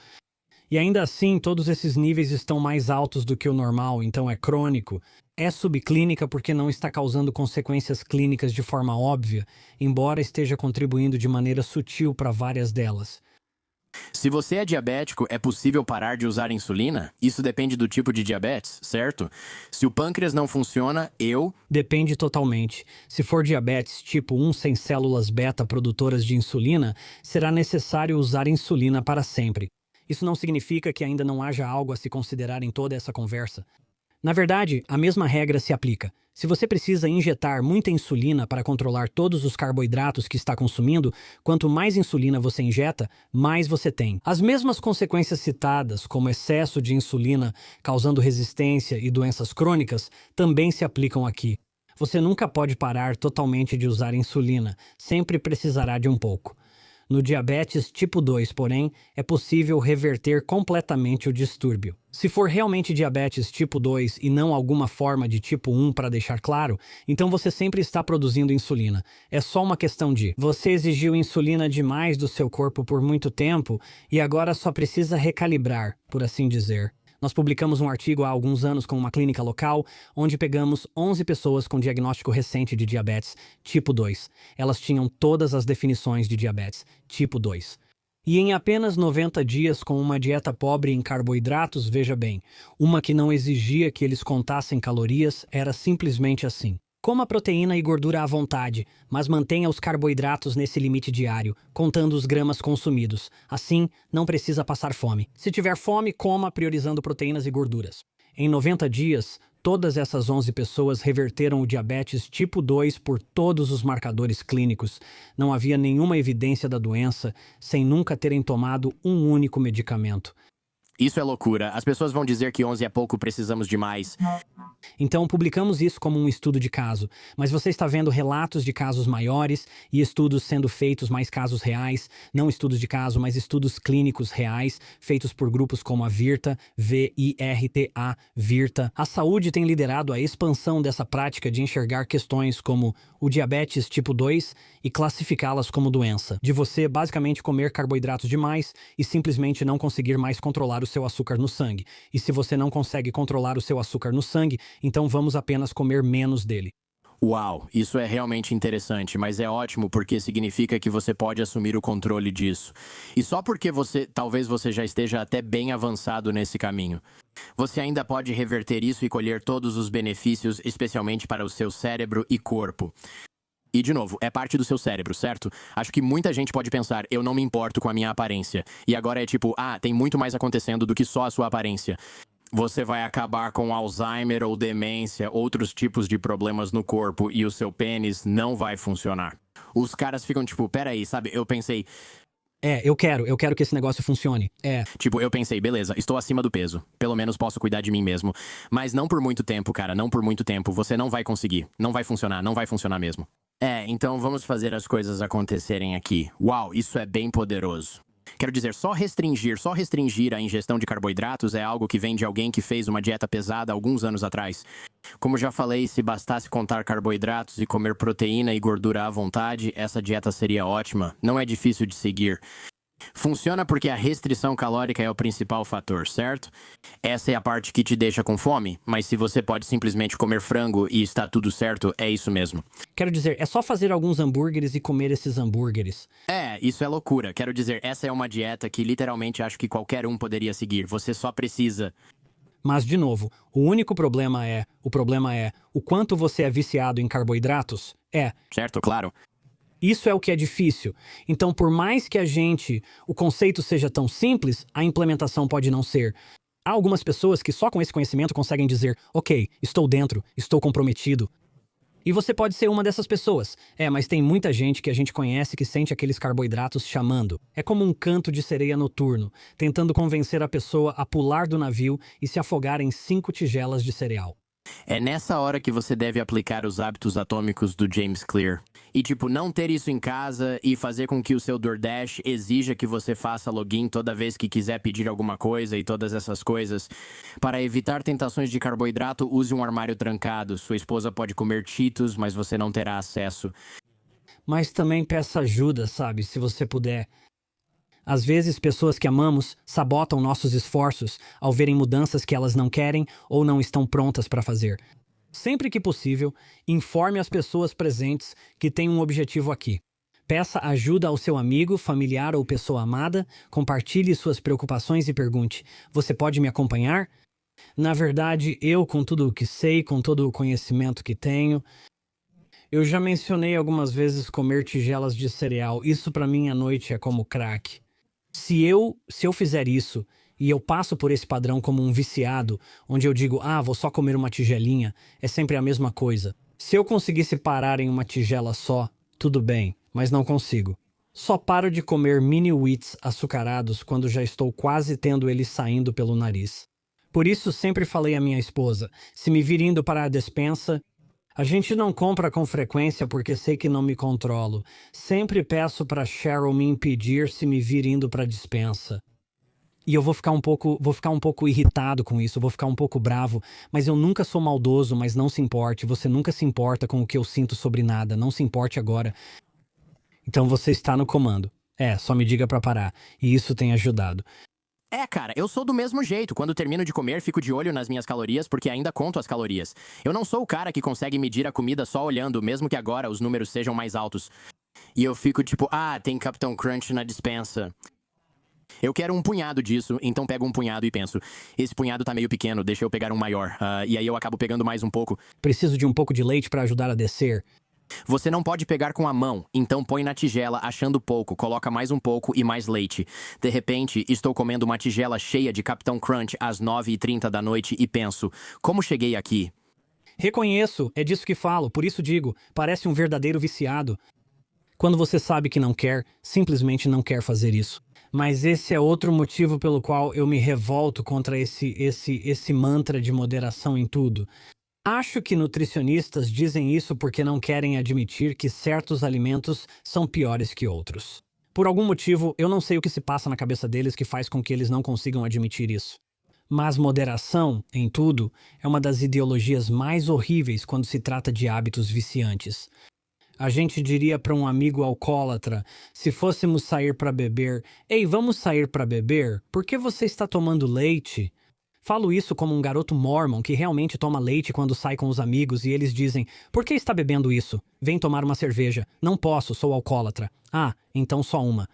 S2: E ainda assim, todos esses níveis estão mais altos do que o normal, então é crônico. É subclínica porque não está causando consequências clínicas de forma óbvia, embora esteja contribuindo de maneira sutil para várias delas.
S1: Se você é diabético, é possível parar de usar insulina? Isso depende do tipo de diabetes, certo? Se o pâncreas não funciona,
S2: Depende totalmente. Se for diabetes tipo 1 sem células beta produtoras de insulina, será necessário usar insulina para sempre. Isso não significa que ainda não haja algo a se considerar em toda essa conversa. Na verdade, a mesma regra se aplica. Se você precisa injetar muita insulina para controlar todos os carboidratos que está consumindo, quanto mais insulina você injeta, mais você tem. As mesmas consequências citadas, como excesso de insulina causando resistência e doenças crônicas, também se aplicam aqui. Você nunca pode parar totalmente de usar insulina, sempre precisará de um pouco. No diabetes tipo 2, porém, é possível reverter completamente o distúrbio. Se for realmente diabetes tipo 2 e não alguma forma de tipo 1 para deixar claro, então você sempre está produzindo insulina. É só uma questão de você exigiu insulina demais do seu corpo por muito tempo e agora só precisa recalibrar, por assim dizer. Nós publicamos um artigo há alguns anos com uma clínica local, onde pegamos 11 pessoas com diagnóstico recente de diabetes tipo 2. Elas tinham todas as definições de diabetes tipo 2. E em apenas 90 dias, com uma dieta pobre em carboidratos, veja bem, uma que não exigia que eles contassem calorias, era simplesmente assim. Coma proteína e gordura à vontade, mas mantenha os carboidratos nesse limite diário, contando os gramas consumidos. Assim, não precisa passar fome. Se tiver fome, coma priorizando proteínas e gorduras. Em 90 dias, todas essas 11 pessoas reverteram o diabetes tipo 2 por todos os marcadores clínicos. Não havia nenhuma evidência da doença, sem nunca terem tomado um único medicamento.
S1: Isso é loucura. As pessoas vão dizer que 11 é pouco, precisamos de mais.
S2: Então, publicamos isso como um estudo de caso, mas você está vendo relatos de casos maiores e estudos sendo feitos mais casos reais, não estudos de caso, mas estudos clínicos reais, feitos por grupos como a VIRTA, V-I-R-T-A, VIRTA. A saúde tem liderado a expansão dessa prática de enxergar questões como o diabetes tipo 2 e classificá-las como doença, de você basicamente comer carboidratos demais e simplesmente não conseguir mais controlar o seu açúcar no sangue. E se você não consegue controlar o seu açúcar no sangue, então vamos apenas comer menos dele.
S1: Uau, isso é realmente interessante, mas é ótimo porque significa que você pode assumir o controle disso. E só porque talvez você já esteja até bem avançado nesse caminho. Você ainda pode reverter isso e colher todos os benefícios, especialmente para o seu cérebro e corpo. E, de novo, é parte do seu cérebro, certo? Acho que muita gente pode pensar, eu não me importo com a minha aparência. E agora é tipo, tem muito mais acontecendo do que só a sua aparência. Você vai acabar com Alzheimer ou demência, outros tipos de problemas no corpo e o seu pênis não vai funcionar. Os caras ficam tipo, peraí, sabe? Eu pensei...
S2: Eu quero que esse negócio funcione.
S1: Tipo, eu pensei, beleza, estou acima do peso. Pelo menos posso cuidar de mim mesmo. Mas não por muito tempo, cara, não por muito tempo. Você não vai conseguir. Não vai funcionar mesmo. Então vamos fazer as coisas acontecerem aqui. Uau, isso é bem poderoso. Quero dizer, só restringir a ingestão de carboidratos é algo que vem de alguém que fez uma dieta pesada alguns anos atrás. Como já falei, se bastasse contar carboidratos e comer proteína e gordura à vontade, essa dieta seria ótima. Não é difícil de seguir. Funciona porque a restrição calórica é o principal fator, certo? Essa é a parte que te deixa com fome, mas se você pode simplesmente comer frango e está tudo certo, é isso mesmo.
S2: Quero dizer, é só fazer alguns hambúrgueres e comer esses hambúrgueres.
S1: Isso é loucura. Quero dizer, essa é uma dieta que literalmente acho que qualquer um poderia seguir. Você só precisa...
S2: Mas, de novo, o problema é o quanto você é viciado em carboidratos.
S1: Certo, claro.
S2: Isso é o que é difícil. Então, por mais que o conceito seja tão simples, a implementação pode não ser. Há algumas pessoas que só com esse conhecimento conseguem dizer, ok, estou dentro, estou comprometido. E você pode ser uma dessas pessoas. Mas tem muita gente que a gente conhece que sente aqueles carboidratos chamando. É como um canto de sereia noturno, tentando convencer a pessoa a pular do navio e se afogar em 5 tigelas de cereal.
S1: É nessa hora que você deve aplicar os hábitos atômicos do James Clear. E não ter isso em casa e fazer com que o seu DoorDash exija que você faça login toda vez que quiser pedir alguma coisa e todas essas coisas. Para evitar tentações de carboidrato, use um armário trancado. Sua esposa pode comer Cheetos, mas você não terá acesso.
S2: Mas também peça ajuda, sabe, se você puder. Às vezes, pessoas que amamos sabotam nossos esforços ao verem mudanças que elas não querem ou não estão prontas para fazer. Sempre que possível, informe as pessoas presentes que têm um objetivo aqui. Peça ajuda ao seu amigo, familiar ou pessoa amada, compartilhe suas preocupações e pergunte: você pode me acompanhar? Na verdade, com tudo o que sei, com todo o conhecimento que tenho, eu já mencionei algumas vezes comer tigelas de cereal. Isso para mim à noite é como crack. Se eu fizer isso e eu passo por esse padrão como um viciado, onde eu digo, vou só comer uma tigelinha, é sempre a mesma coisa. Se eu conseguisse parar em uma tigela só, tudo bem, mas não consigo. Só paro de comer mini wheats açucarados quando já estou quase tendo eles saindo pelo nariz. Por isso sempre falei à minha esposa, se me vir indo para a despensa, a gente não compra com frequência porque sei que não me controlo. Sempre peço para Cheryl me impedir se me vir indo para a despensa. E eu vou ficar um pouco irritado com isso, vou ficar um pouco bravo, mas eu nunca sou maldoso, mas não se importe, você nunca se importa com o que eu sinto sobre nada, não se importe agora. Então você está no comando. Só me diga pra parar. E isso tem ajudado.
S1: Cara, eu sou do mesmo jeito. Quando termino de comer, fico de olho nas minhas calorias porque ainda conto as calorias. Eu não sou o cara que consegue medir a comida só olhando, mesmo que agora os números sejam mais altos. E eu fico tipo, tem Capitão Crunch na dispensa. Eu quero um punhado disso, então pego um punhado e penso, esse punhado tá meio pequeno, deixa eu pegar um maior. E aí eu acabo pegando mais um pouco.
S2: Preciso de um pouco de leite pra ajudar a descer.
S1: Você não pode pegar com a mão, então põe na tigela achando pouco, coloca mais um pouco e mais leite. De repente, estou comendo uma tigela cheia de Capitão Crunch às 9h30 da noite e penso, como cheguei aqui?
S2: Reconheço, é disso que falo, por isso digo, parece um verdadeiro viciado. Quando você sabe que não quer, simplesmente não quer fazer isso. Mas esse é outro motivo pelo qual eu me revolto contra esse mantra de moderação em tudo. Acho que nutricionistas dizem isso porque não querem admitir que certos alimentos são piores que outros. Por algum motivo, eu não sei o que se passa na cabeça deles que faz com que eles não consigam admitir isso. Mas moderação, em tudo, é uma das ideologias mais horríveis quando se trata de hábitos viciantes. A gente diria para um amigo alcoólatra, se fôssemos sair para beber, ei, vamos sair para beber? Por que você está tomando leite? Falo isso como um garoto mormon que realmente toma leite quando sai com os amigos e eles dizem, por que está bebendo isso? Vem tomar uma cerveja. Não posso, sou alcoólatra. Então só uma.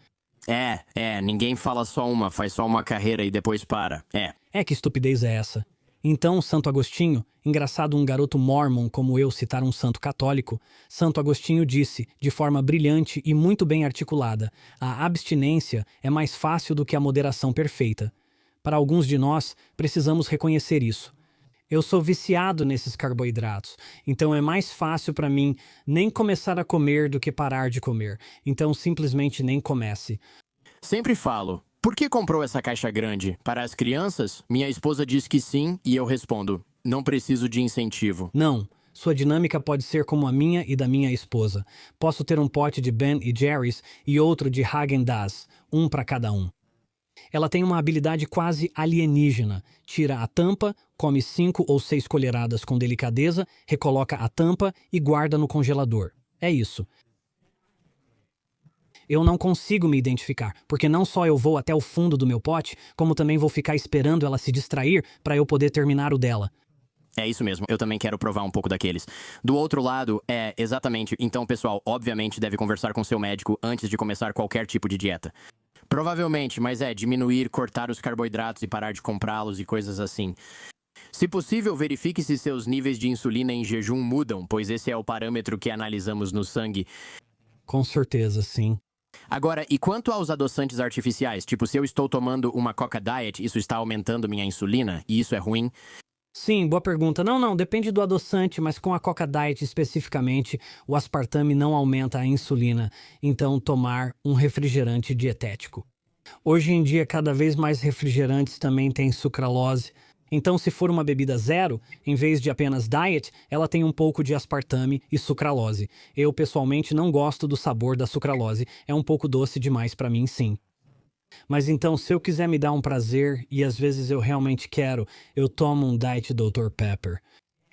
S1: Ninguém fala só uma, faz só uma carreira e depois para.
S2: Que estupidez é essa? Então, Santo Agostinho, engraçado um garoto mormon como eu citar um santo católico, Santo Agostinho disse, de forma brilhante e muito bem articulada, a abstinência é mais fácil do que a moderação perfeita. Para alguns de nós, precisamos reconhecer isso. Eu sou viciado nesses carboidratos, então é mais fácil para mim nem começar a comer do que parar de comer. Então simplesmente nem comece.
S1: Sempre falo, por que comprou essa caixa grande? Para as crianças? Minha esposa diz que sim e eu respondo, não preciso de incentivo.
S2: Não. Sua dinâmica pode ser como a minha e da minha esposa. Posso ter um pote de Ben e Jerry's e outro de Häagen-Dazs, um para cada um. Ela tem uma habilidade quase alienígena. Tira a tampa, come 5 ou 6 colheradas com delicadeza, recoloca a tampa e guarda no congelador. É isso. Eu não consigo me identificar, porque não só eu vou até o fundo do meu pote, como também vou ficar esperando ela se distrair para eu poder terminar o dela.
S1: É isso mesmo, eu também quero provar um pouco daqueles. Do outro lado, exatamente. Então, pessoal, obviamente deve conversar com seu médico antes de começar qualquer tipo de dieta. Provavelmente, mas diminuir, cortar os carboidratos e parar de comprá-los e coisas assim. Se possível, verifique se seus níveis de insulina em jejum mudam, pois esse é o parâmetro que analisamos no sangue.
S2: Com certeza, sim.
S1: Agora, e quanto aos adoçantes artificiais? Tipo, se eu estou tomando uma Coca Diet, isso está aumentando minha insulina? E isso é ruim?
S2: Sim, boa pergunta. Não, depende do adoçante, mas com a Coca Diet especificamente, o aspartame não aumenta a insulina, então tomar um refrigerante dietético. Hoje em dia, cada vez mais refrigerantes também têm sucralose, então se for uma bebida zero, em vez de apenas diet, ela tem um pouco de aspartame e sucralose. Eu, pessoalmente, não gosto do sabor da sucralose, é um pouco doce demais para mim, sim. Mas então, se eu quiser me dar um prazer, e às vezes eu realmente quero, eu tomo um Diet Dr. Pepper.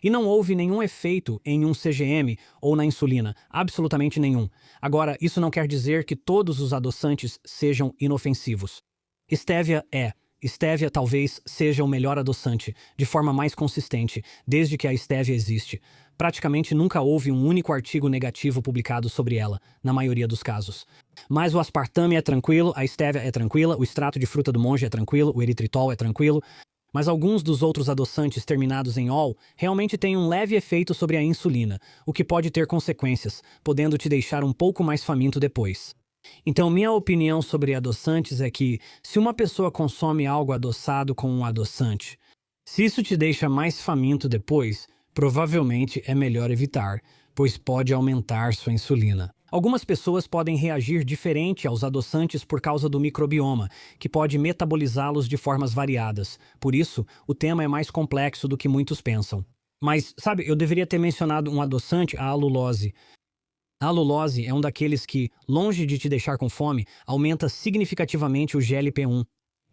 S2: E não houve nenhum efeito em um CGM ou na insulina, absolutamente nenhum. Agora, isso não quer dizer que todos os adoçantes sejam inofensivos. Estévia talvez seja o melhor adoçante, de forma mais consistente, desde que a estévia existe. Praticamente nunca houve um único artigo negativo publicado sobre ela, na maioria dos casos. Mas o aspartame é tranquilo, a estévia é tranquila, o extrato de fruta do monge é tranquilo, o eritritol é tranquilo. Mas alguns dos outros adoçantes terminados em ol realmente têm um leve efeito sobre a insulina, o que pode ter consequências, podendo te deixar um pouco mais faminto depois. Então, minha opinião sobre adoçantes é que, se uma pessoa consome algo adoçado com um adoçante, se isso te deixa mais faminto depois, provavelmente é melhor evitar, pois pode aumentar sua insulina. Algumas pessoas podem reagir diferente aos adoçantes por causa do microbioma, que pode metabolizá-los de formas variadas. Por isso, o tema é mais complexo do que muitos pensam. Mas, sabe, eu deveria ter mencionado um adoçante, a alulose. A alulose é um daqueles que, longe de te deixar com fome, aumenta significativamente o GLP-1.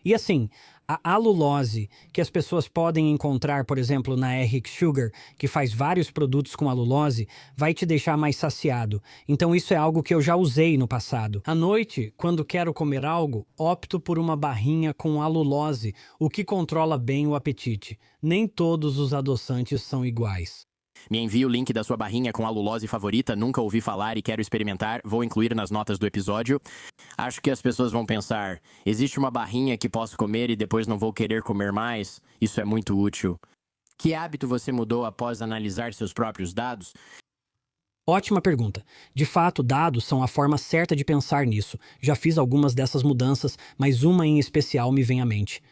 S2: E assim, a alulose, que as pessoas podem encontrar, por exemplo, na RX Sugar, que faz vários produtos com alulose, vai te deixar mais saciado. Então isso é algo que eu já usei no passado. À noite, quando quero comer algo, opto por uma barrinha com alulose, o que controla bem o apetite. Nem todos os adoçantes são iguais.
S1: Me envie o link da sua barrinha com alulose favorita, nunca ouvi falar e quero experimentar, vou incluir nas notas do episódio. Acho que as pessoas vão pensar, existe uma barrinha que posso comer e depois não vou querer comer mais? Isso é muito útil. Que hábito você mudou após analisar seus próprios dados?
S2: Ótima pergunta. De fato, dados são a forma certa de pensar nisso. Já fiz algumas dessas mudanças, mas uma em especial me vem à mente.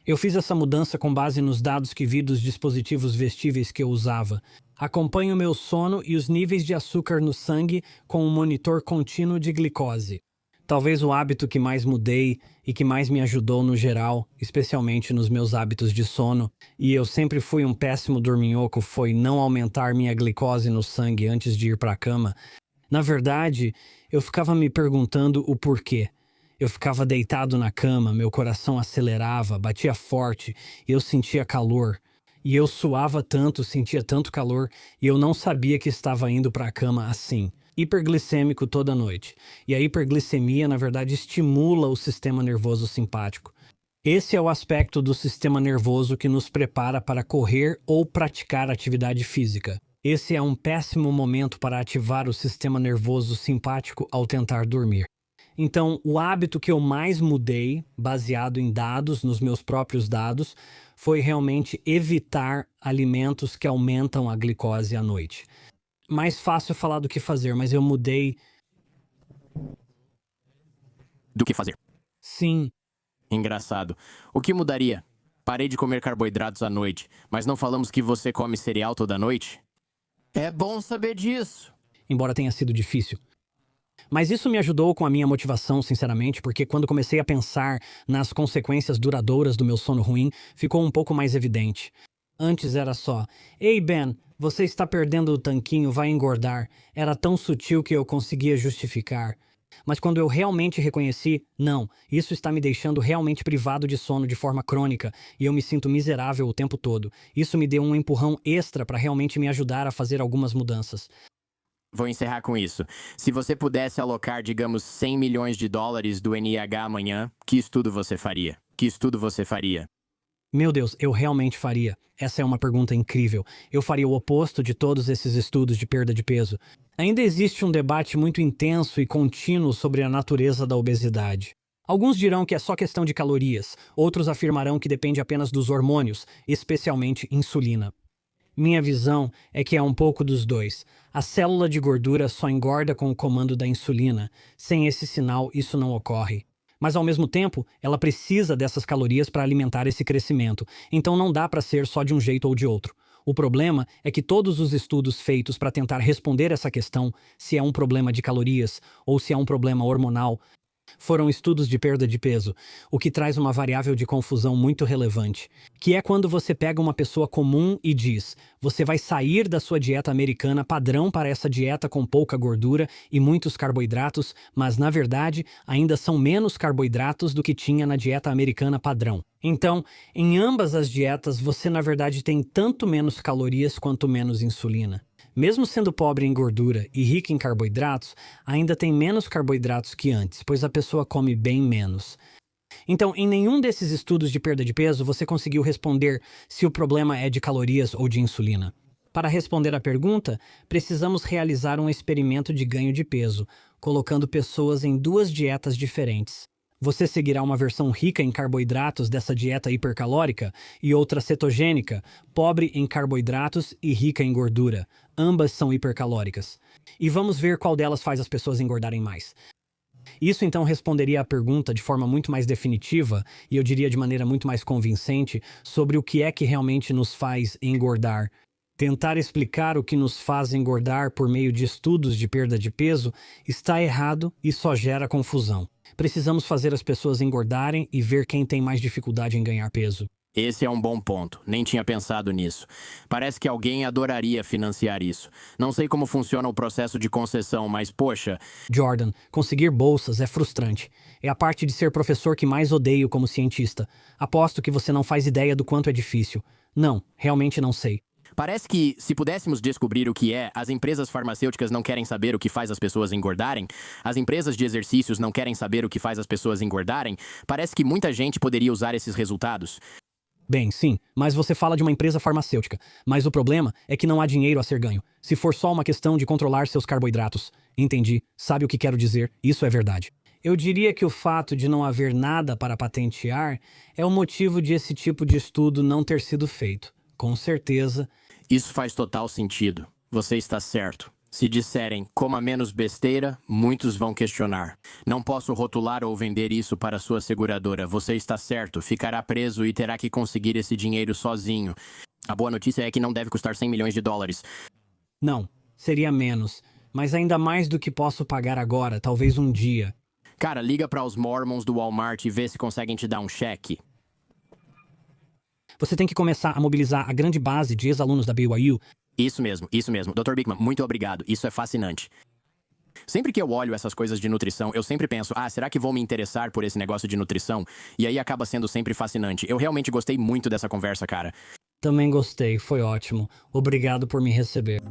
S2: Eu fiz essa mudança com base nos dados que vi dos dispositivos vestíveis que eu usava. Acompanho meu sono e os níveis de açúcar no sangue com um monitor contínuo de glicose. Talvez o hábito que mais mudei e que mais me ajudou no geral, especialmente nos meus hábitos de sono, e eu sempre fui um péssimo dorminhoco, foi não aumentar minha glicose no sangue antes de ir para a cama. Na verdade, eu ficava me perguntando o porquê. Eu ficava deitado na cama, meu coração acelerava, batia forte, e eu sentia calor. E eu suava tanto, sentia tanto calor, e eu não sabia que estava indo para a cama assim, hiperglicêmico toda noite. E a hiperglicemia, na verdade, estimula o sistema nervoso simpático. Esse é o aspecto do sistema nervoso que nos prepara para correr ou praticar atividade física. Esse é um péssimo momento para ativar o sistema nervoso simpático ao tentar dormir. Então, o hábito que eu mais mudei, baseado em dados, nos meus próprios dados, foi realmente evitar alimentos que aumentam a glicose à noite. Mais fácil falar do que fazer, mas eu mudei.
S1: Do que fazer?
S2: Sim,
S1: Engraçado. O que mudaria? Parei de comer carboidratos à noite, mas não falamos que você come cereal toda noite? É bom saber disso.
S2: embora tenha sido difícil. Mas isso me ajudou com a minha motivação, sinceramente, porque quando comecei a pensar nas consequências duradouras do meu sono ruim, ficou um pouco mais evidente. Antes era só, ei Ben, você está perdendo o tanquinho, vai engordar. Era tão sutil que eu conseguia justificar. Mas quando eu realmente reconheci, não, isso está me deixando realmente privado de sono de forma crônica e eu me sinto miserável o tempo todo. Isso me deu um empurrão extra para realmente me ajudar a fazer algumas mudanças.
S1: Vou encerrar com isso. Se você pudesse alocar, digamos, 100 milhões de dólares do NIH amanhã, que estudo você faria? Que estudo você faria?
S2: Meu Deus, eu realmente faria. Essa é uma pergunta incrível. Eu faria o oposto de todos esses estudos de perda de peso. Ainda existe um debate muito intenso e contínuo sobre a natureza da obesidade. Alguns dirão que é só questão de calorias, outros afirmarão que depende apenas dos hormônios, especialmente insulina. Minha visão é que é um pouco dos dois. A célula de gordura só engorda com o comando da insulina. Sem esse sinal, isso não ocorre. Mas, ao mesmo tempo, ela precisa dessas calorias para alimentar esse crescimento. Então não dá para ser só de um jeito ou de outro. O problema é que todos os estudos feitos para tentar responder essa questão, se é um problema de calorias ou se é um problema hormonal, foram estudos de perda de peso, o que traz uma variável de confusão muito relevante, que é quando você pega uma pessoa comum e diz, você vai sair da sua dieta americana padrão para essa dieta com pouca gordura e muitos carboidratos, mas na verdade ainda são menos carboidratos do que tinha na dieta americana padrão. Então, em ambas as dietas, você na verdade tem tanto menos calorias quanto menos insulina. Mesmo sendo pobre em gordura e rica em carboidratos, ainda tem menos carboidratos que antes, pois a pessoa come bem menos. Então, em nenhum desses estudos de perda de peso você conseguiu responder se o problema é de calorias ou de insulina. Para responder à pergunta, precisamos realizar um experimento de ganho de peso, colocando pessoas em duas dietas diferentes. Você seguirá uma versão rica em carboidratos dessa dieta hipercalórica e outra cetogênica, pobre em carboidratos e rica em gordura. Ambas são hipercalóricas. E vamos ver qual delas faz as pessoas engordarem mais. Isso então responderia à pergunta de forma muito mais definitiva, e eu diria de maneira muito mais convincente, sobre o que é que realmente nos faz engordar. Tentar explicar o que nos faz engordar por meio de estudos de perda de peso está errado e só gera confusão. Precisamos fazer as pessoas engordarem e ver quem tem mais dificuldade em ganhar peso.
S1: Esse é um bom ponto. Nem tinha pensado nisso. Parece que alguém adoraria financiar isso. Não sei como funciona o processo de concessão, mas poxa,
S2: Jordan, conseguir bolsas é frustrante. É a parte de ser professor que mais odeio como cientista. Aposto que você não faz ideia do quanto é difícil. Não, realmente não sei.
S1: parece que se pudéssemos descobrir o que é, as empresas farmacêuticas não querem saber o que faz as pessoas engordarem, as empresas de exercícios não querem saber o que faz as pessoas engordarem, parece que muita gente poderia usar esses resultados.
S2: Bem, sim, mas você fala de uma empresa farmacêutica. Mas o problema é que não há dinheiro a ser ganho. Se for só uma questão de controlar seus carboidratos. Entendi. Sabe o que quero dizer? Isso é verdade. Eu diria que o fato de não haver nada para patentear é o motivo de esse tipo de estudo não ter sido feito. Com certeza.
S1: Isso faz total sentido. Você está certo. Se disserem coma menos besteira, muitos vão questionar. Não posso rotular ou vender isso para sua seguradora. Você está certo, ficará preso e terá que conseguir esse dinheiro sozinho. A boa notícia é que não deve custar 100 milhões de dólares.
S2: Não, seria menos. Mas ainda mais do que posso pagar agora, talvez um dia.
S1: Cara, liga para os Mormons do Walmart e vê se conseguem te dar um cheque.
S2: Você tem que começar a mobilizar a grande base de ex-alunos da BYU.
S1: Isso mesmo. Dr. Bickman, muito obrigado. Isso é fascinante. Sempre que eu olho essas coisas de nutrição, eu sempre penso, será que vou me interessar por esse negócio de nutrição? E aí acaba sendo sempre fascinante. Eu realmente gostei muito dessa conversa, cara.
S2: Também gostei, foi ótimo. Obrigado por me receber.